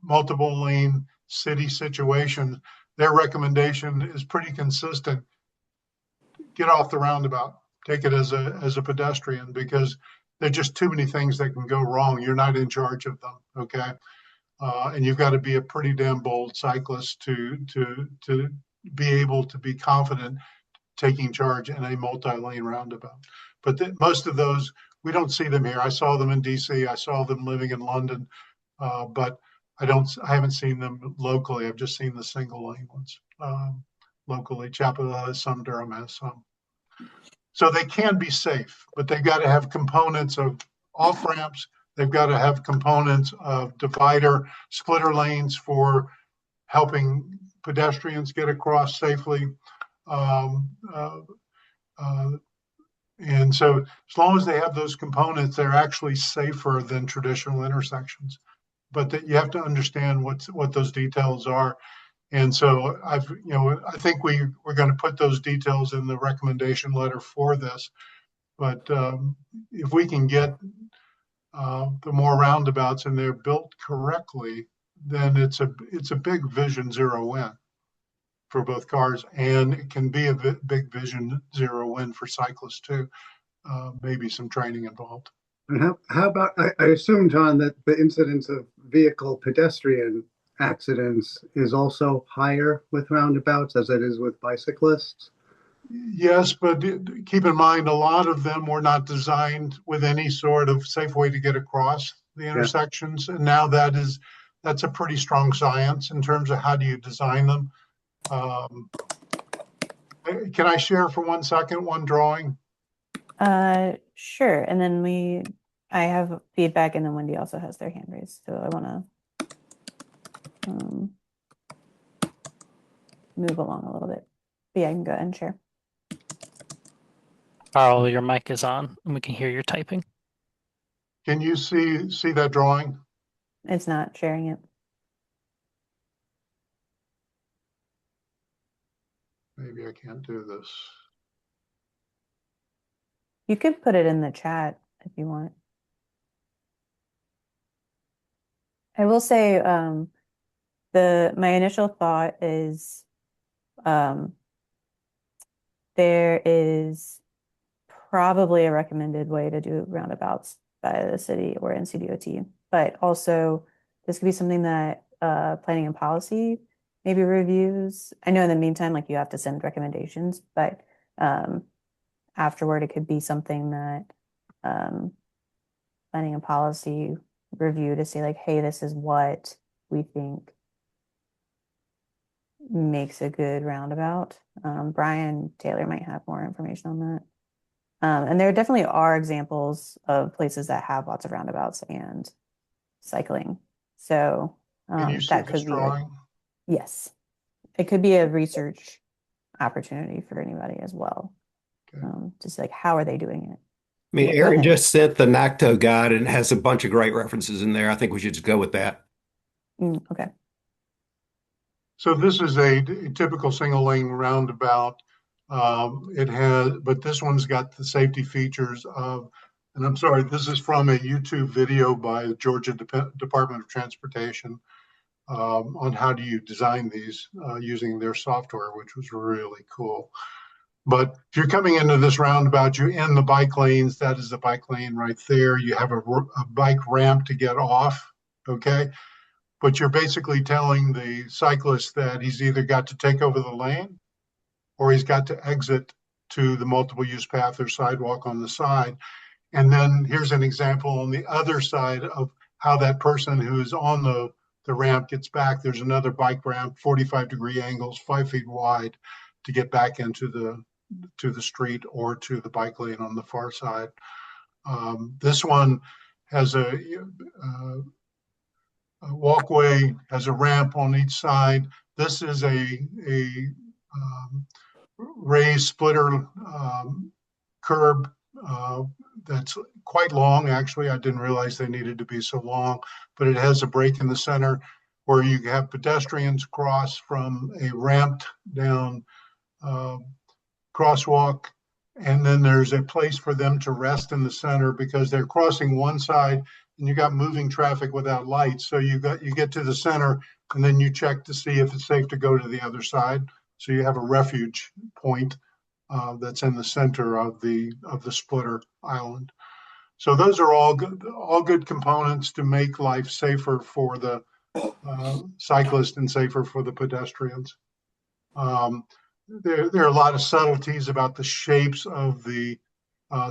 multiple lane city situations, their recommendation is pretty consistent. Get off the roundabout, take it as a pedestrian, because there are just too many things that can go wrong. You're not in charge of them, okay? And you've got to be a pretty damn bold cyclist to be able to be confident taking charge in a multi-lane roundabout. But most of those, we don't see them here. I saw them in DC. I saw them living in London, but I haven't seen them locally. I've just seen the single lane ones locally. Chapel has some, Durham has some. So they can be safe, but they've got to have components of off ramps. They've got to have components of divider, splitter lanes for helping pedestrians get across safely. And so as long as they have those components, they're actually safer than traditional intersections. But you have to understand what those details are. And so I think we're going to put those details in the recommendation letter for this. But if we can get the more roundabouts and they're built correctly, then it's a big Vision Zero win for both cars, and it can be a big Vision Zero win for cyclists too. Maybe some training involved. And how about, I assume, John, that the incidence of vehicle pedestrian accidents is also higher with roundabouts as it is with bicyclists? Yes, but keep in mind, a lot of them were not designed with any sort of safe way to get across the intersections. And now that's a pretty strong science in terms of how do you design them. Can I share for 1 second one drawing? Sure. And then I have feedback, and then Wendy also has their hand raised. So I want to move along a little bit. But yeah, I can go ahead and share. Carl, your mic is on and we can hear your typing. Can you see that drawing? It's not sharing it. Maybe I can't do this. You could put it in the chat if you want. I will say, my initial thought is, um, there is probably a recommended way to do roundabouts by the city or NCDOT, but also this could be something that planning and policy maybe reviews. I know in the meantime, like you have to send recommendations, but afterward it could be something that planning and policy review to say like, hey, this is what we think makes a good roundabout. Brian Taylor might have more information on that. And there definitely are examples of places that have lots of roundabouts and cycling. So Can you see that this could be drawing? yes, it could be a research opportunity for anybody as well. Just like how are they doing it? I mean, Yeah, go Aaron ahead. just sent the NACTO guide and it has a bunch of great references in there. I think we should just go with that. Okay. So this is a typical single lane roundabout. But this one's got the safety features of, and I'm sorry, this is from a YouTube video by the Georgia Department of Transportation on how do you design these using their software, which was really cool. But if you're coming into this roundabout, you're in the bike lanes. That is the bike lane right there. You have a bike ramp to get off, okay? But you're basically telling the cyclist that he's either got to take over the lane or he's got to exit to the multiple use path or sidewalk on the side. And then here's an example on the other side of how that person who's on the ramp gets back. There's another bike ramp, 45-degree angles, 5 feet wide to get back into the street or to the bike lane on the far side. This one has a walkway, has a ramp on each side. This is a raised splitter curb that's quite long. Actually, I didn't realize they needed to be so long, but it has a break in the center where you have pedestrians cross from a ramped down crosswalk. And then there's a place for them to rest in the center because they're crossing one side and you got moving traffic without lights. So you get to the center and then you check to see if it's safe to go to the other side. So you have a refuge point that's in the center of the splitter island. So those are all good components to make life safer for the cyclist and safer for the pedestrians. There are a lot of subtleties about the shapes of the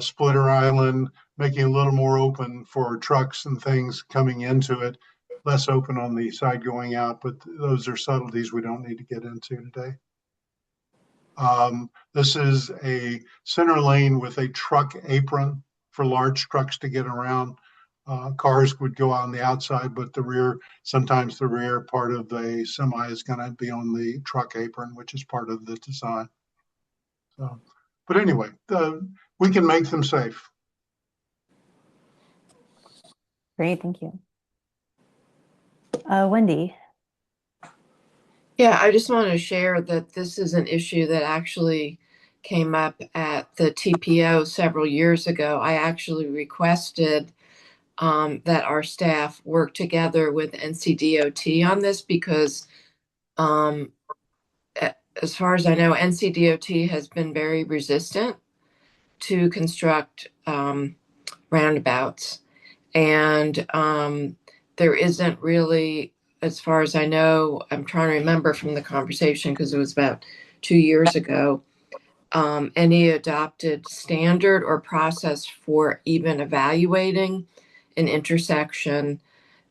splitter island, making it a little more open for trucks and things coming into it, less open on the side going out, but those are subtleties we don't need to get into today. This is a center lane with a truck apron for large trucks to get around. Cars would go on the outside, but sometimes the rear part of the semi is going to be on the truck apron, which is part of the design. So, but anyway, we can make them safe. Great, thank you. Wendy. Yeah, I just want to share that this is an issue that actually came up at the TPO several years ago. I actually requested that our staff work together with NCDOT on this because, as far as I know, NCDOT has been very resistant to construct roundabouts. And there isn't really, as far as I know, I'm trying to remember from the conversation because it was about 2 years ago, any adopted standard or process for even evaluating an intersection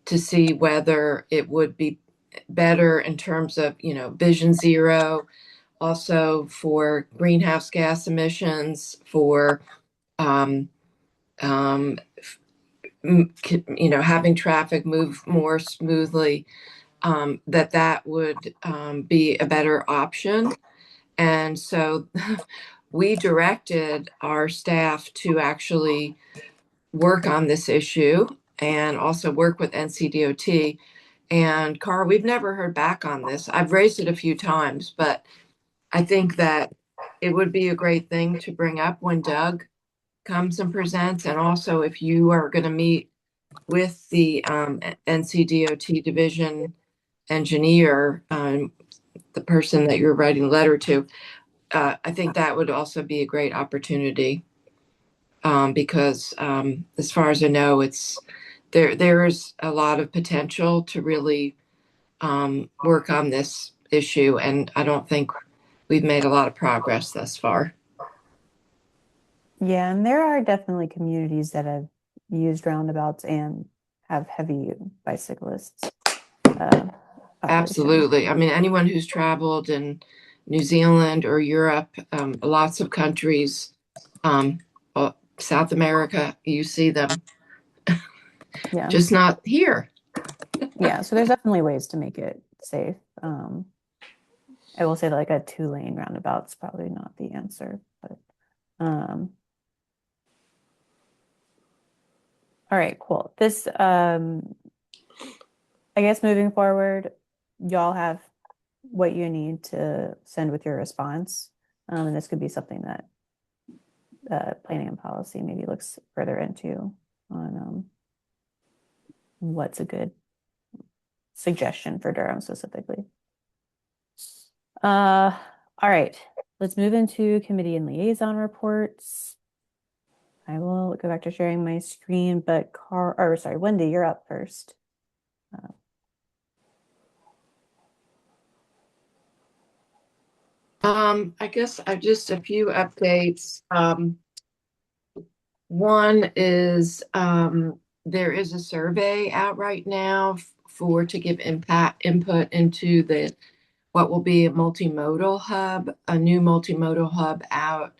to see whether it would be better in terms of, vision zero, also for greenhouse gas emissions, for having traffic move more smoothly, that would be a better option. And so we directed our staff to actually work on this issue and also work with NCDOT. And Carl, we've never heard back on this. I've raised it a few times, but I think that it would be a great thing to bring up when Doug comes and presents. And also if you are going to meet with the NCDOT division engineer, the person that you're writing a letter to, I think that would also be a great opportunity, because as far as I know, there is a lot of potential to really work on this issue, and I don't think we've made a lot of progress thus far. Yeah, and there are definitely communities that have used roundabouts and have heavy bicyclists. Absolutely. I mean, anyone who's traveled in New Zealand or Europe, lots of countries, South America, you see them. Yeah. Just not here. Yeah, so there's definitely ways to make it safe. I will say that like a 2-lane roundabout's probably not the answer, but all right, cool. This I guess moving forward, y'all have what you need to send with your response. And this could be something that planning and policy maybe looks further into on what's a good suggestion for Durham specifically. All right, let's move into committee and liaison reports. I will go back to sharing my screen, but Wendy, you're up first. I guess I've just a few updates. One is there is a survey out right now to give input into what will be a multimodal hub, a new multimodal hub out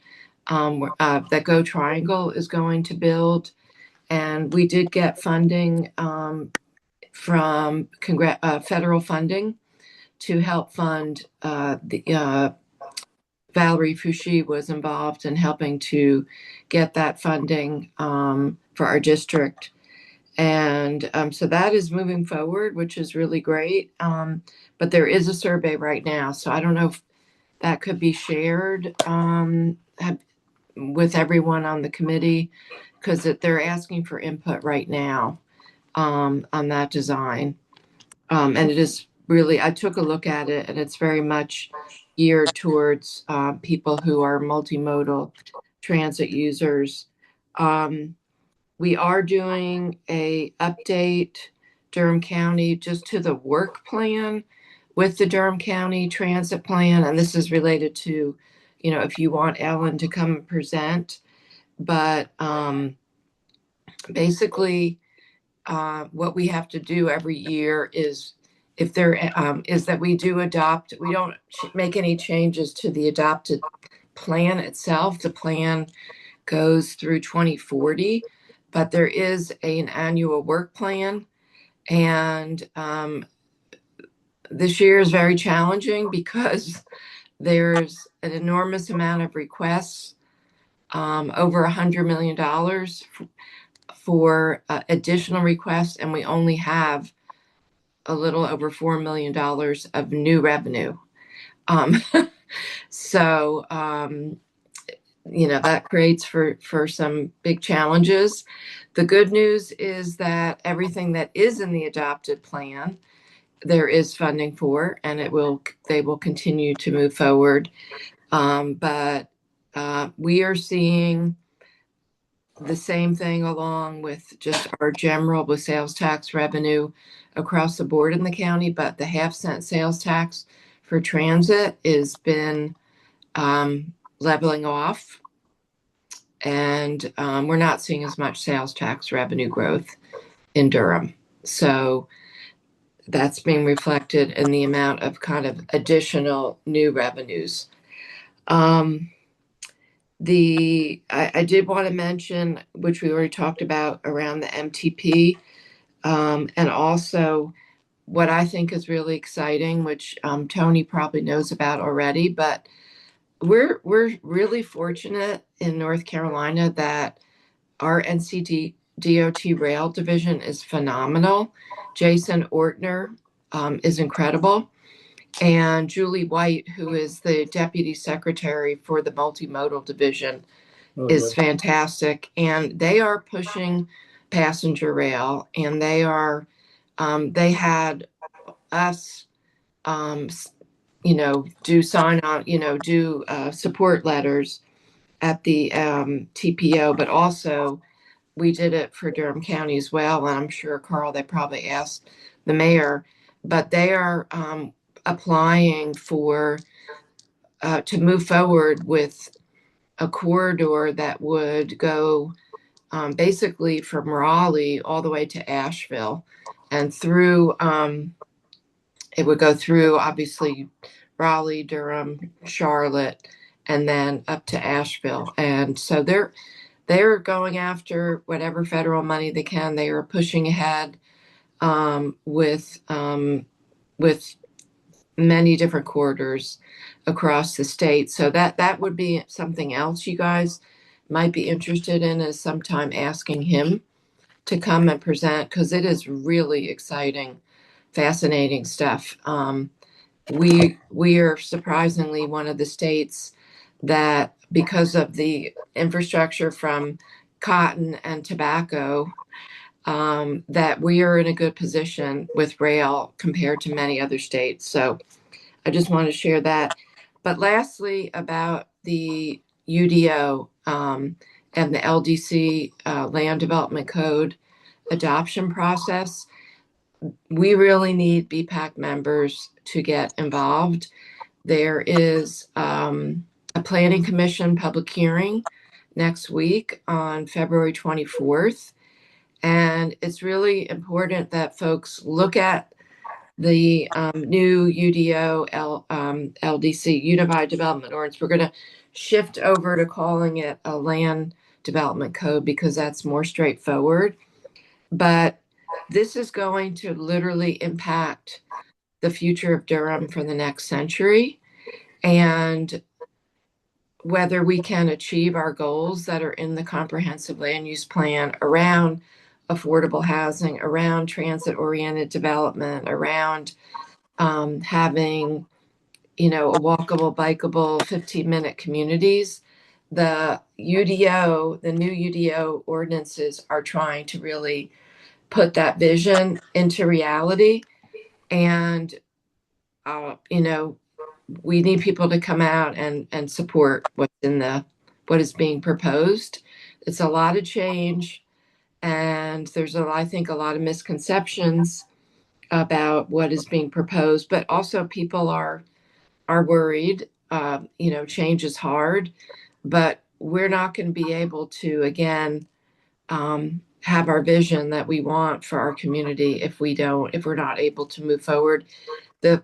that Go Triangle is going to build. And we did get funding from federal funding to help fund Valerie Fouché was involved in helping to get that funding for our district. And so that is moving forward, which is really great. But there is a survey right now. So I don't know if that could be shared with everyone on the committee, because they're asking for input right now on that design. And it is really, I took a look at it, and it's very much geared towards people who are multimodal transit users. We are doing a update, Durham County, just to the work plan with the Durham County Transit Plan. And this is related to, if you want Ellen to come and present. But basically, what we have to do every year is that we don't make any changes to the adopted plan itself. The plan goes through 2040, but there is an annual work plan. And this year is very challenging because there's an enormous amount of requests, over $100 million for additional requests, and we only have a little over $4 million of new revenue. So, that creates for some big challenges. The good news is that everything that is in the adopted plan, there is funding for, and they will continue to move forward. But we are seeing the same thing along with just our general with sales tax revenue across the board in the county, but the 0.5-cent sales tax for transit has been leveling off, and we're not seeing as much sales tax revenue growth in Durham. So that's being reflected in the amount of kind of additional new revenues. I did want to mention, which we already talked about, around the MTP, and also what I think is really exciting, which Tony probably knows about already, but we're really fortunate in North Carolina that our NCDOT rail division is phenomenal. Jason Ortner is incredible. And Julie White, who is the deputy secretary for the multimodal division, is fantastic. And they are pushing passenger rail, and they had us, do sign on, do support letters at the TPO, but also we did it for Durham County as well. And I'm sure, Carl, they probably asked the mayor, but they are applying for to move forward with a corridor that would go basically from Raleigh all the way to Asheville and through, it would go through obviously Raleigh, Durham, Charlotte, and then up to Asheville. And so they're going after whatever federal money they can. They are pushing ahead with many different corridors across the state. So that would be something else you guys might be interested in, is sometime asking him to come and present, because it is really exciting, fascinating stuff. We are surprisingly one of the states that, because of the infrastructure from cotton and tobacco, that we are in a good position with rail compared to many other states. So I just want to share that. But lastly, about the UDO and the LDC Land Development Code adoption process, we really need BPAC members to get involved. There is a planning commission public hearing next week on February 24th. And it's really important that folks look at the new UDO LDC, Unified Development Ordinance. We're going to shift over to calling it a land development code because that's more straightforward. But this is going to literally impact the future of Durham for the next century. And whether we can achieve our goals that are in the comprehensive land use plan around affordable housing, around transit-oriented development, around having, a walkable, bikeable, 15-minute communities. The UDO, the new UDO ordinances are trying to really put that vision into reality. And, we need people to come out and support what is being proposed. It's a lot of change. And there's I think a lot of misconceptions about what is being proposed, but also people are worried. Change is hard, but we're not going to be able to again have our vision that we want for our community if we're not able to move forward. The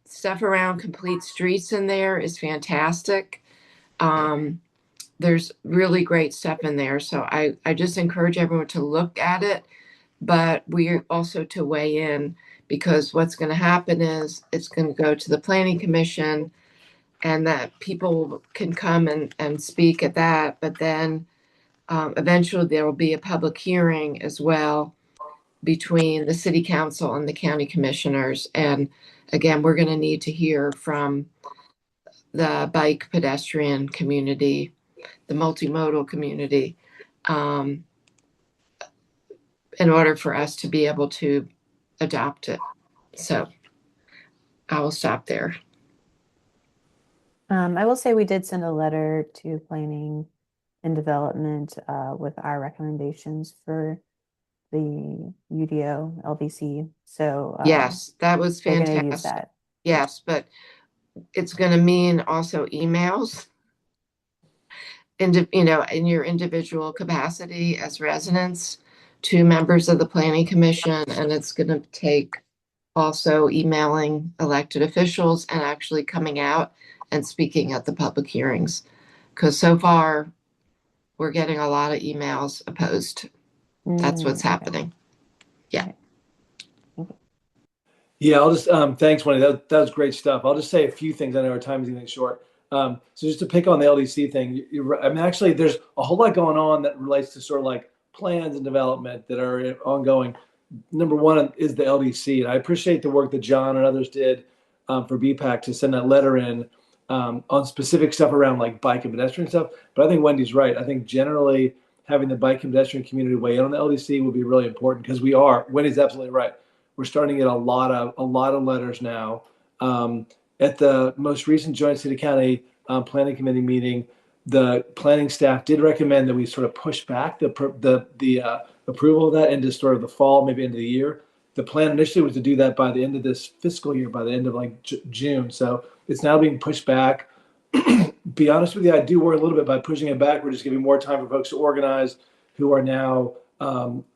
stuff around complete streets in there is fantastic. There's really great stuff in there. So I just encourage everyone to look at it, but we're also to weigh in, because what's going to happen is it's going to go to the Planning Commission and that people can come and speak at that. But then eventually there will be a public hearing as well between the City Council and the County Commissioners. And again, we're going to need to hear from the bike pedestrian community, the multimodal community, in order for us to be able to adopt it. So I will stop there. I will say we did send a letter to planning and development with our recommendations for the UDO LDC. So yes, that was they're fantastic. gonna use that. Yes, but it's going to mean also emails, in your individual capacity as residents to members of the Planning Commission, and it's going to take also emailing elected officials and actually coming out and speaking at the public hearings, because so far we're getting a lot of emails opposed. That's what's happening. Yeah. Yeah, I'll just thanks, Wendy. That was great stuff. I'll just say a few things. I know our time is getting short. So just to pick on the LDC thing, I mean, actually, there's a whole lot going on that relates to sort of like plans and development that are ongoing. Number one is the LDC, and I appreciate the work that John and others did for BPAC to send that letter in on specific stuff around like bike and pedestrian stuff. But I think Wendy's right. I think generally having the bike and pedestrian community weigh in on the LDC will be really important because Wendy's absolutely right. We're starting to get a lot of letters now. At the most recent joint city county planning committee meeting, the planning staff did recommend that we sort of push back the approval of that into sort of the fall, maybe end of the year. The plan initially was to do that by the end of this fiscal year, by the end of like June. So it's now being pushed back. Be honest with you, I do worry a little bit by pushing it back. We're just giving more time for folks to organize who are now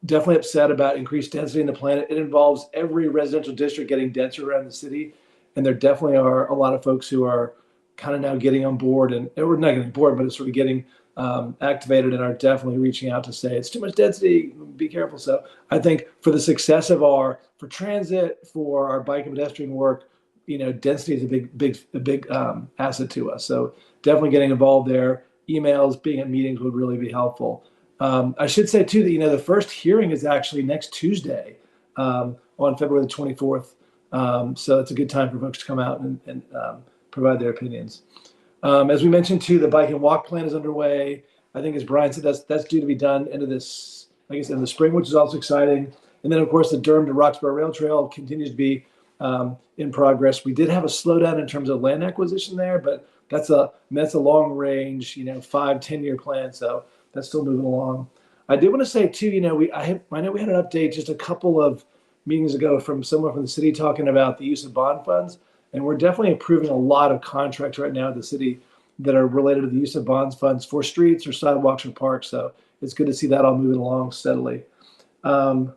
definitely upset about increased density in the plan. It involves every residential district getting denser around the city. And there definitely are a lot of folks who are kind of now getting on board and we're not getting bored, but it's sort of getting activated and are definitely reaching out to say it's too much density, be careful. So I think for the success of for transit, for our bike and pedestrian work, density is a big asset to us. So definitely getting involved there. Emails, being at meetings would really be helpful. I should say too that the first hearing is actually next Tuesday on February the 24th. So it's a good time for folks to come out and provide their opinions. As we mentioned too, the bike and walk plan is underway. I think as Brian said, that's due to be done into this, I guess, in the spring, which is also exciting. And then of course the Durham to Roxborough Rail Trail continues to be in progress. We did have a slowdown in terms of land acquisition there, but that's a long range, 5-10 year plan. So that's still moving along. I did want to say too, I know we had an update just a couple of meetings ago from someone from the city talking about the use of bond funds. And we're definitely approving a lot of contracts right now at the city that are related to the use of bonds funds for streets or sidewalks or parks. So it's good to see that all moving along steadily. The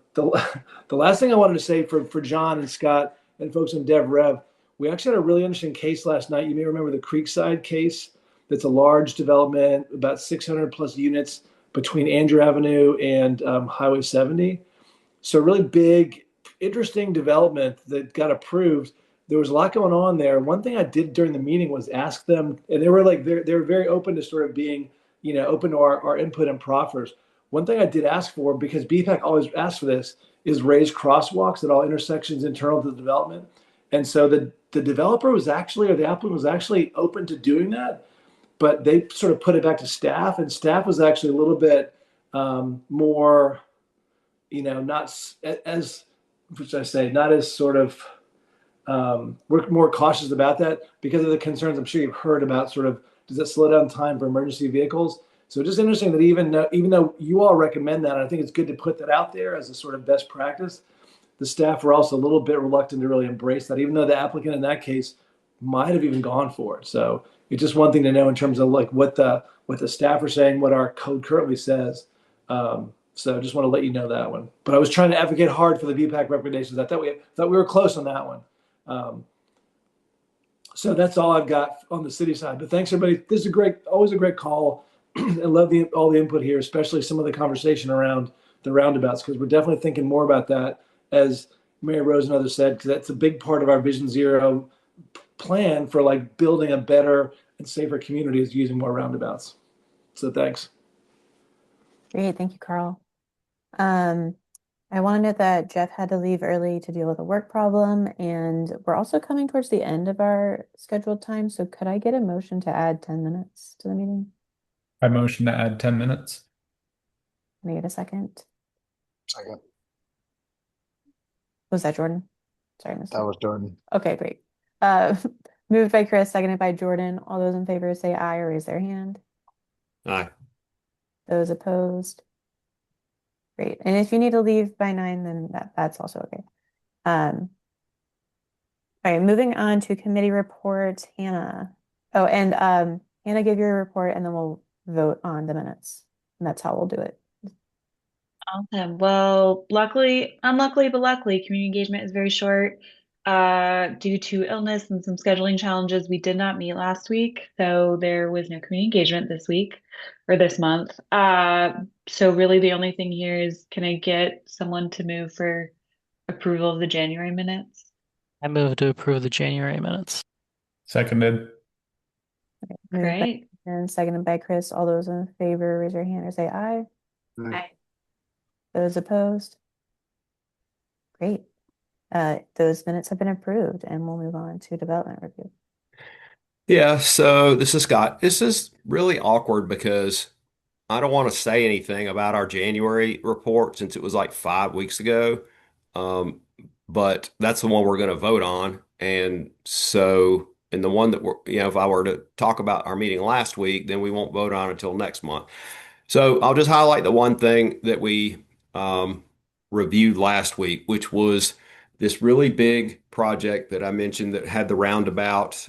last thing I wanted to say for John and Scott and folks in DevRev, we actually had a really interesting case last night. You may remember the Creekside case. That's a large development, about 600 plus units between Andrew Avenue and Highway 70. So really big, interesting development that got approved. There was a lot going on there. One thing I did during the meeting was ask them, and they were very open to sort of being, open to our input and proffers. One thing I did ask for, because BPAC always asks for this, is raised crosswalks at all intersections internal to the development. And so the developer was actually, or the applicant was actually open to doing that, but they sort of put it back to staff, and staff was actually a little bit more, not as, which I say, not as sort of, we're more cautious about that because of the concerns I'm sure you've heard about sort of, does it slow down time for emergency vehicles? So just interesting that even though you all recommend that, I think it's good to put that out there as a sort of best practice. The staff were also a little bit reluctant to really embrace that, even though the applicant in that case might have even gone for it. So it's just one thing to know in terms of like what the staff are saying, what our code currently says. So I just want to let you know that one. But I was trying to advocate hard for the VPAC recommendations. I thought we were close on that one. So that's all I've got on the city side. But thanks everybody. This is always a great call. I love all the input here, especially some of the conversation around the roundabouts, because we're definitely thinking more about that, as Mary Rose and others said, because that's a big part of our Vision Zero plan for like building a better and safer community is using more roundabouts. So thanks. Great, thank you, Carl. I want to note that Jeff had to leave early to deal with a work problem, and we're also coming towards the end of our scheduled time. So could I get a motion to add 10 minutes to the meeting? I motion to add 10 minutes. Can I get a second? Second. Was that Jordan? Sorry, I missed That it. was Jordan. Okay, great. Moved by Chris, seconded by Jordan. All those in favor say aye or raise their hand. Aye. Those opposed? Great. And if you need to leave by 9, then that's also okay. All right, moving on to committee reports. Hannah. Oh, and Hannah, give your report and then we'll vote on the minutes. And that's how we'll do it. Awesome. Well, unluckily, but luckily, community engagement is very short. Due to illness and some scheduling challenges, we did not meet last week, so there was no community engagement this week or this month. So really the only thing here is, can I get someone to move for approval of the January minutes? I move to approve the January minutes. Seconded. Great. And seconded by Chris. All those in favor, raise your hand or say aye. Aye. Those opposed? Great. Those minutes have been approved, and we'll move on to development review. Yeah, so this is Scott. This is really awkward because I don't want to say anything about our January report since it was like 5 weeks ago. Um, but that's the one we're going to vote on. And so, and the one that if I were to talk about our meeting last week, then we won't vote on it until next month. So I'll just highlight the one thing that we um, reviewed last week, which was this really big project that I mentioned that had the roundabout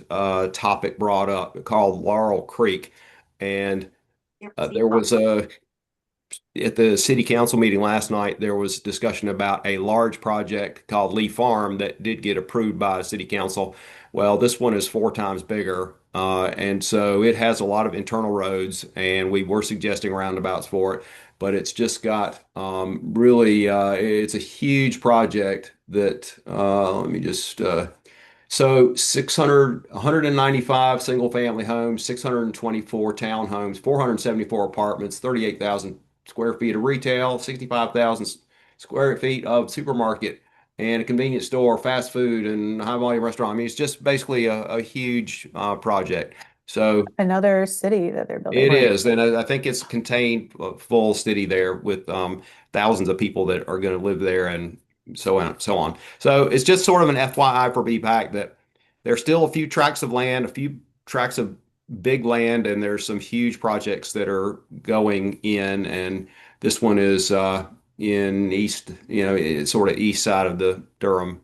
topic brought up called Laurel Creek. And there was a at the city council meeting last night, there was discussion about a large project called Lee Farm that did get approved by city council. Well, this one is 4 times bigger. And so it has a lot of internal roads, and we were suggesting roundabouts for it. But it's just got really, it's a huge project that, let me just, so 195 single family homes, 624 townhomes, 474 apartments, 38,000 square feet of retail, 65,000 square feet of supermarket and a convenience store, fast food, and high volume restaurant. I mean, it's just basically a huge project. So Another city that they're building. it is, and I think it's contained a full city there with thousands of people that are going to live there, and so on, so on. So it's just sort of an FYI for BPAC that there's still a few tracts of land, a few tracts of big land, and there's some huge projects that are going in, and this one is in east, it's sort of east side of the Durham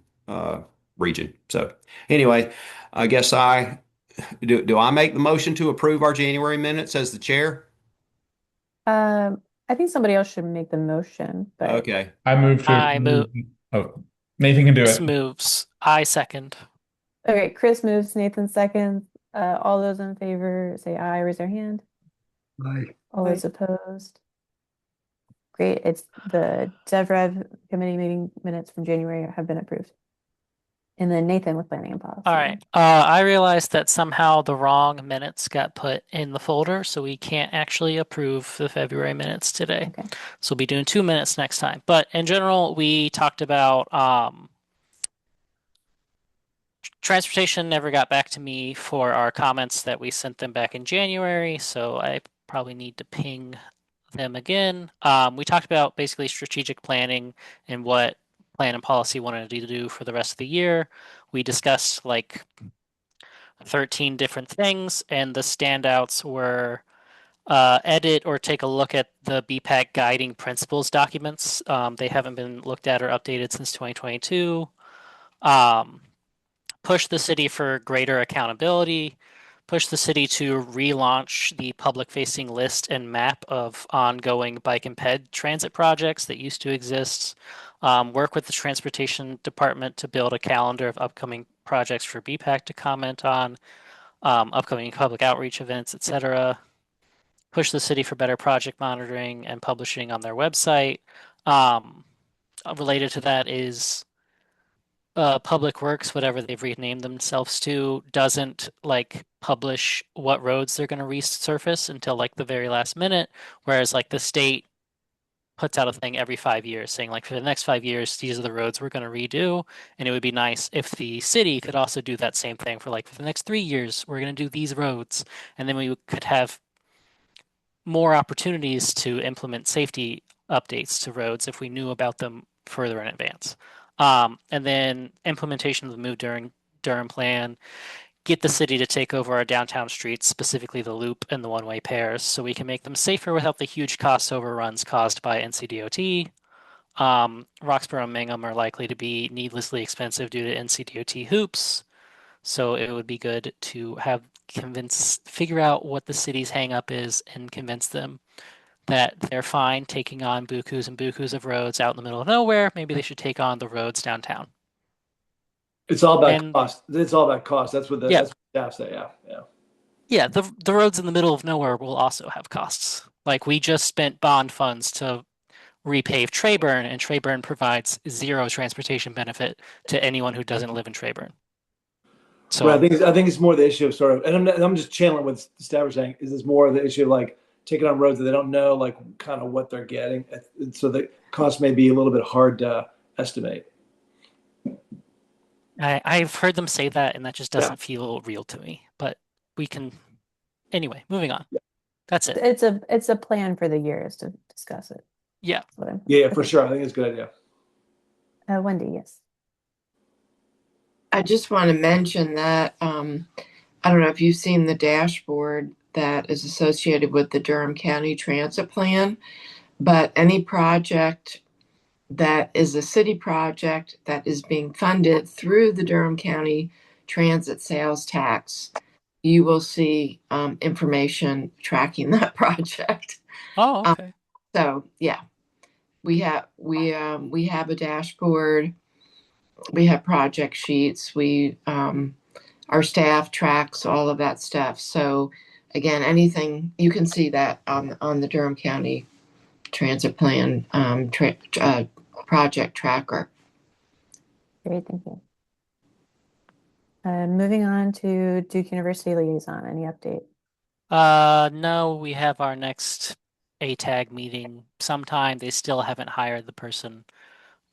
region. So anyway, I guess do I make the motion to approve our January minutes as the chair? I think somebody else should make the motion, but Okay. I move to I move. approve. Oh, Nathan can do Chris it. moves. I second. okay, Chris moves, Nathan seconds. All those in favor say aye, raise their hand. Aye. All those opposed. Great, it's the DevRev committee meeting minutes from January have been approved. And then Nathan with planning and policy. All right. I realized that somehow the wrong minutes got put in the folder, so we can't actually approve the February minutes today. Okay. So we'll be doing 2 minutes next time. But in general, we talked about transportation never got back to me for our comments that we sent them back in January, so I probably need to ping them again. We talked about basically strategic planning and what plan and policy wanted to do for the rest of the year. We discussed like 13 different things, and the standouts were edit or take a look at the BPAC guiding principles documents. They haven't been looked at or updated since 2022. Push the city for greater accountability. Push the city to relaunch the public-facing list and map of ongoing bike and ped transit projects that used to exist. Work with the transportation department to build a calendar of upcoming projects for BPAC to comment on, upcoming public outreach events, etc. Push the city for better project monitoring and publishing on their website. Related to that is Public Works, whatever they've renamed themselves to, doesn't like publish what roads they're going to resurface until like the very last minute, whereas like the state puts out a thing every 5 years saying like for the next 5 years these are the roads we're going to redo, and it would be nice if the city could also do that same thing for like for the next 3 years we're going to do these roads, and then we could have more opportunities to implement safety updates to roads if we knew about them further in advance. And then implementation of the Move Durham plan, get the city to take over our downtown streets, specifically the loop and the one-way pairs, so we can make them safer without the huge cost overruns caused by NCDOT. Roxborough and Mingham are likely to be needlessly expensive due to NCDOT hoops, so it would be good to figure out what the city's hang up is and convince them that they're fine taking on bukus and bukus of roads out in the middle of nowhere. Maybe they should take on the roads downtown. It's all about cost. It's all about cost. That's what Yeah. that's what staff say. Yeah. Yeah, the roads in the middle of nowhere will also have costs. Like we just spent bond funds to repave Treyburn, and Treyburn provides zero transportation benefit to anyone who doesn't live in Treyburn. So Right, I think it's more the issue of sort of, and I'm just channeling what staff are saying. Is this more the issue of like taking on roads that they don't know, like kind of what they're getting, so the cost may be a little bit hard to estimate. I've heard them say that, and that just doesn't feel real to me. But we can, anyway. Moving on. That's it. It's a plan for the years to discuss it. Yeah. Yeah, for sure. I think it's a good idea. Wendy, yes. I just want to mention that I don't know if you've seen the dashboard that is associated with the Durham County Transit Plan, but any project that is a city project that is being funded through the Durham County Transit Sales Tax, you will see information tracking that project. Oh, okay. So yeah, we have a dashboard. We have project sheets. Our staff tracks all of that stuff. So again, anything you can see that on the Durham County Transit Plan project tracker. Great, thank you. Moving on to Duke University Liaison, any update? No, we have our next ATAG meeting sometime. They still haven't hired the person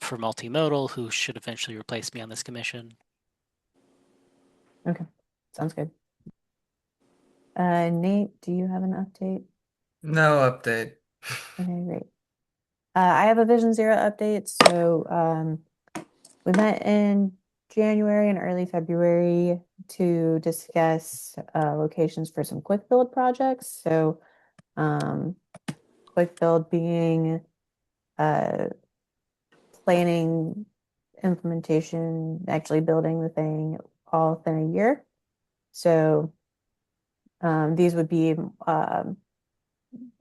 for multimodal who should eventually replace me on this commission. Okay, sounds good. Nate, do you have an update? No update. Okay, great. I have a Vision Zero update. So we met in January and early February to discuss locations for some quick build projects. So quick build being planning, implementation, actually building the thing all within a year. So these would be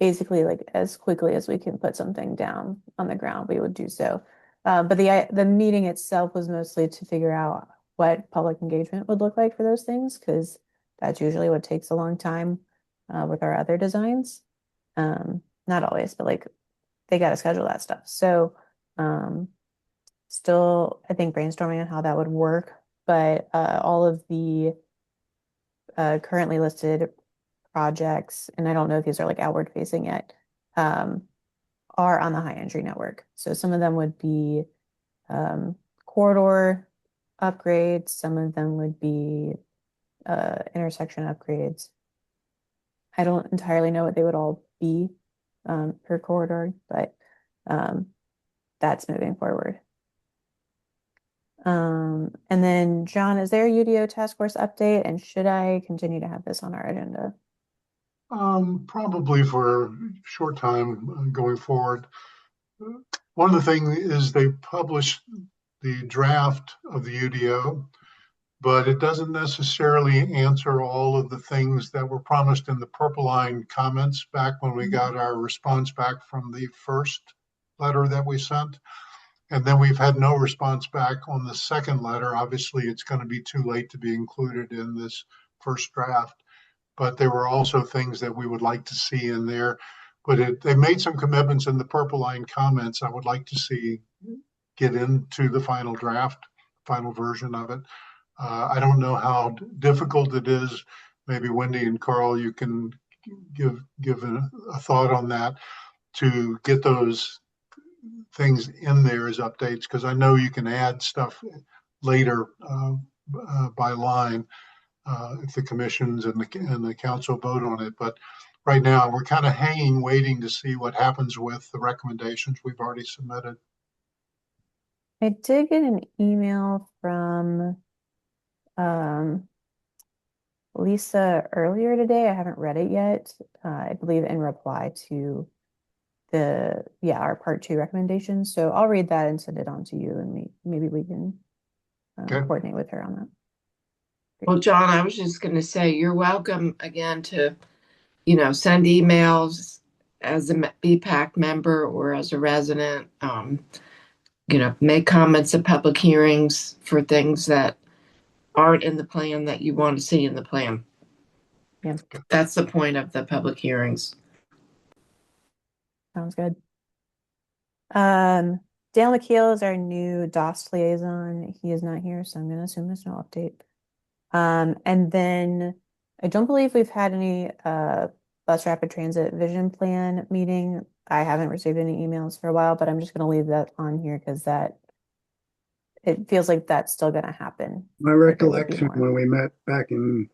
basically like as quickly as we can put something down on the ground, we would do so. But the meeting itself was mostly to figure out what public engagement would look like for those things, because that's usually what takes a long time with our other designs. Not always, but like they got to schedule that stuff. So still, I think brainstorming on how that would work, but all of the currently listed projects, and I don't know if these are like outward facing yet, are on the high entry network. So some of them would be corridor upgrades, some of them would be intersection upgrades. I don't entirely know what they would all be per corridor, but that's moving forward. And then John, is there a UDO task force update, and should I continue to have this on our agenda? Probably for a short time going forward. One of the things is they published the draft of the UDO, but it doesn't necessarily answer all of the things that were promised in the purple line comments back when we got our response back from the first letter that we sent. And then we've had no response back on the second letter. Obviously, it's going to be too late to be included in this first draft. But there were also things that we would like to see in there. But they made some commitments in the purple line comments I would like to see get into the final draft, final version of it. I don't know how difficult it is. Maybe Wendy and Carl, you can give a thought on that to get those things in there as updates, because I know you can add stuff later by line if the commissions and the council vote on it. But right now we're kind of hanging, waiting to see what happens with the recommendations we've already submitted. I did get an email from Lisa earlier today. I haven't read it yet. I believe in reply to our part 2 recommendations. So I'll read that and send it on to you, and maybe we can coordinate with her on that. Well, John, I was just going to say you're welcome again to, send emails as a BPAC member or as a resident. Make comments at public hearings for things that aren't in the plan that you want to see in the plan. Yeah, that's the point of the public hearings. Sounds good. Dale McKeel is our new DOS liaison. He is not here, so I'm going to assume there's no update. And then I don't believe we've had any bus rapid transit vision plan meeting. I haven't received any emails for a while, but I'm just going to leave that on here because it feels like that's still going to happen. My recollection when we met back in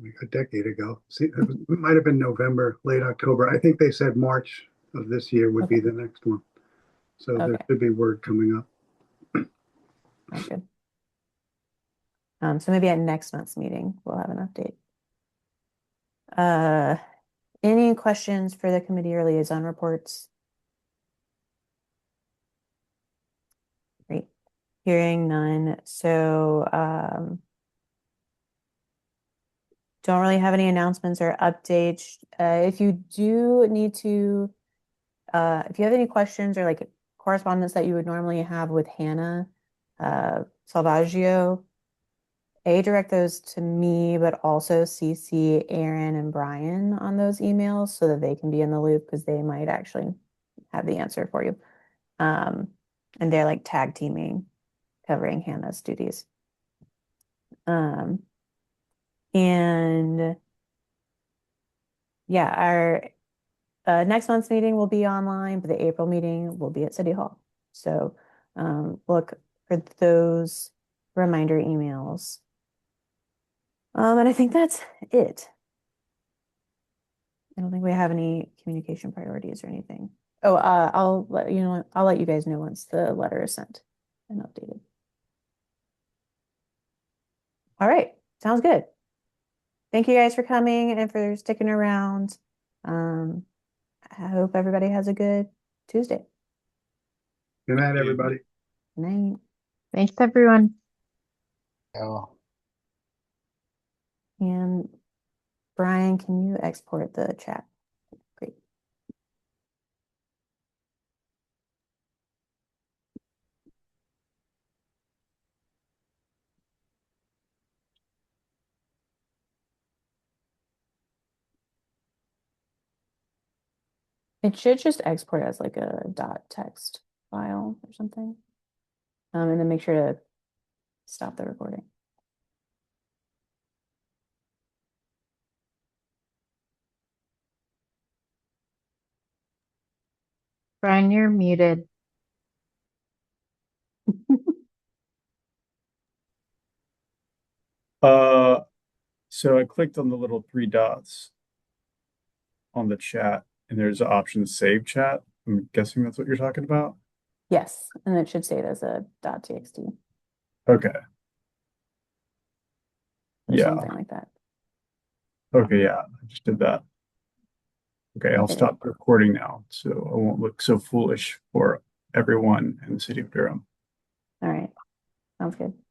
like a decade ago. See, it might have been November, late October. I think they said March of this year would be the next one. So there Okay. should be word coming up. Sounds good. So maybe at next month's meeting, we'll have an update. Any questions for the committee or liaison reports? Great. Hearing none. So don't really have any announcements or updates. If you do need to, if you have any questions or like correspondence that you would normally have with Hannah Salvaggio, direct those to me, but also CC Aaron and Brian on those emails so that they can be in the loop because they might actually have the answer for you. And they're like tag teaming, covering Hannah's duties. And yeah, our next month's meeting will be online, but the April meeting will be at City Hall. So look for those reminder emails. And I think that's it. I don't think we have any communication priorities or anything. Oh, I'll let you guys know once the letter is sent and updated. All right, sounds good. Thank you guys for coming and for sticking around. I hope everybody has a good Tuesday. Good night, everybody. Good night. Thanks, everyone. And Brian, can you export the chat? Great. It should just export as like a .text file or something. And then make sure to stop the recording. Brian, you're muted. So I clicked on the little three dots on the chat, and there's an option save chat. I'm guessing that's what you're talking about. Yes, and it should save as a .txt. Okay. Or Yeah. something like that. Okay, yeah, I just did that. Okay, I'll stop recording now so I won't look so foolish for everyone in the city of Durham. All right, sounds good.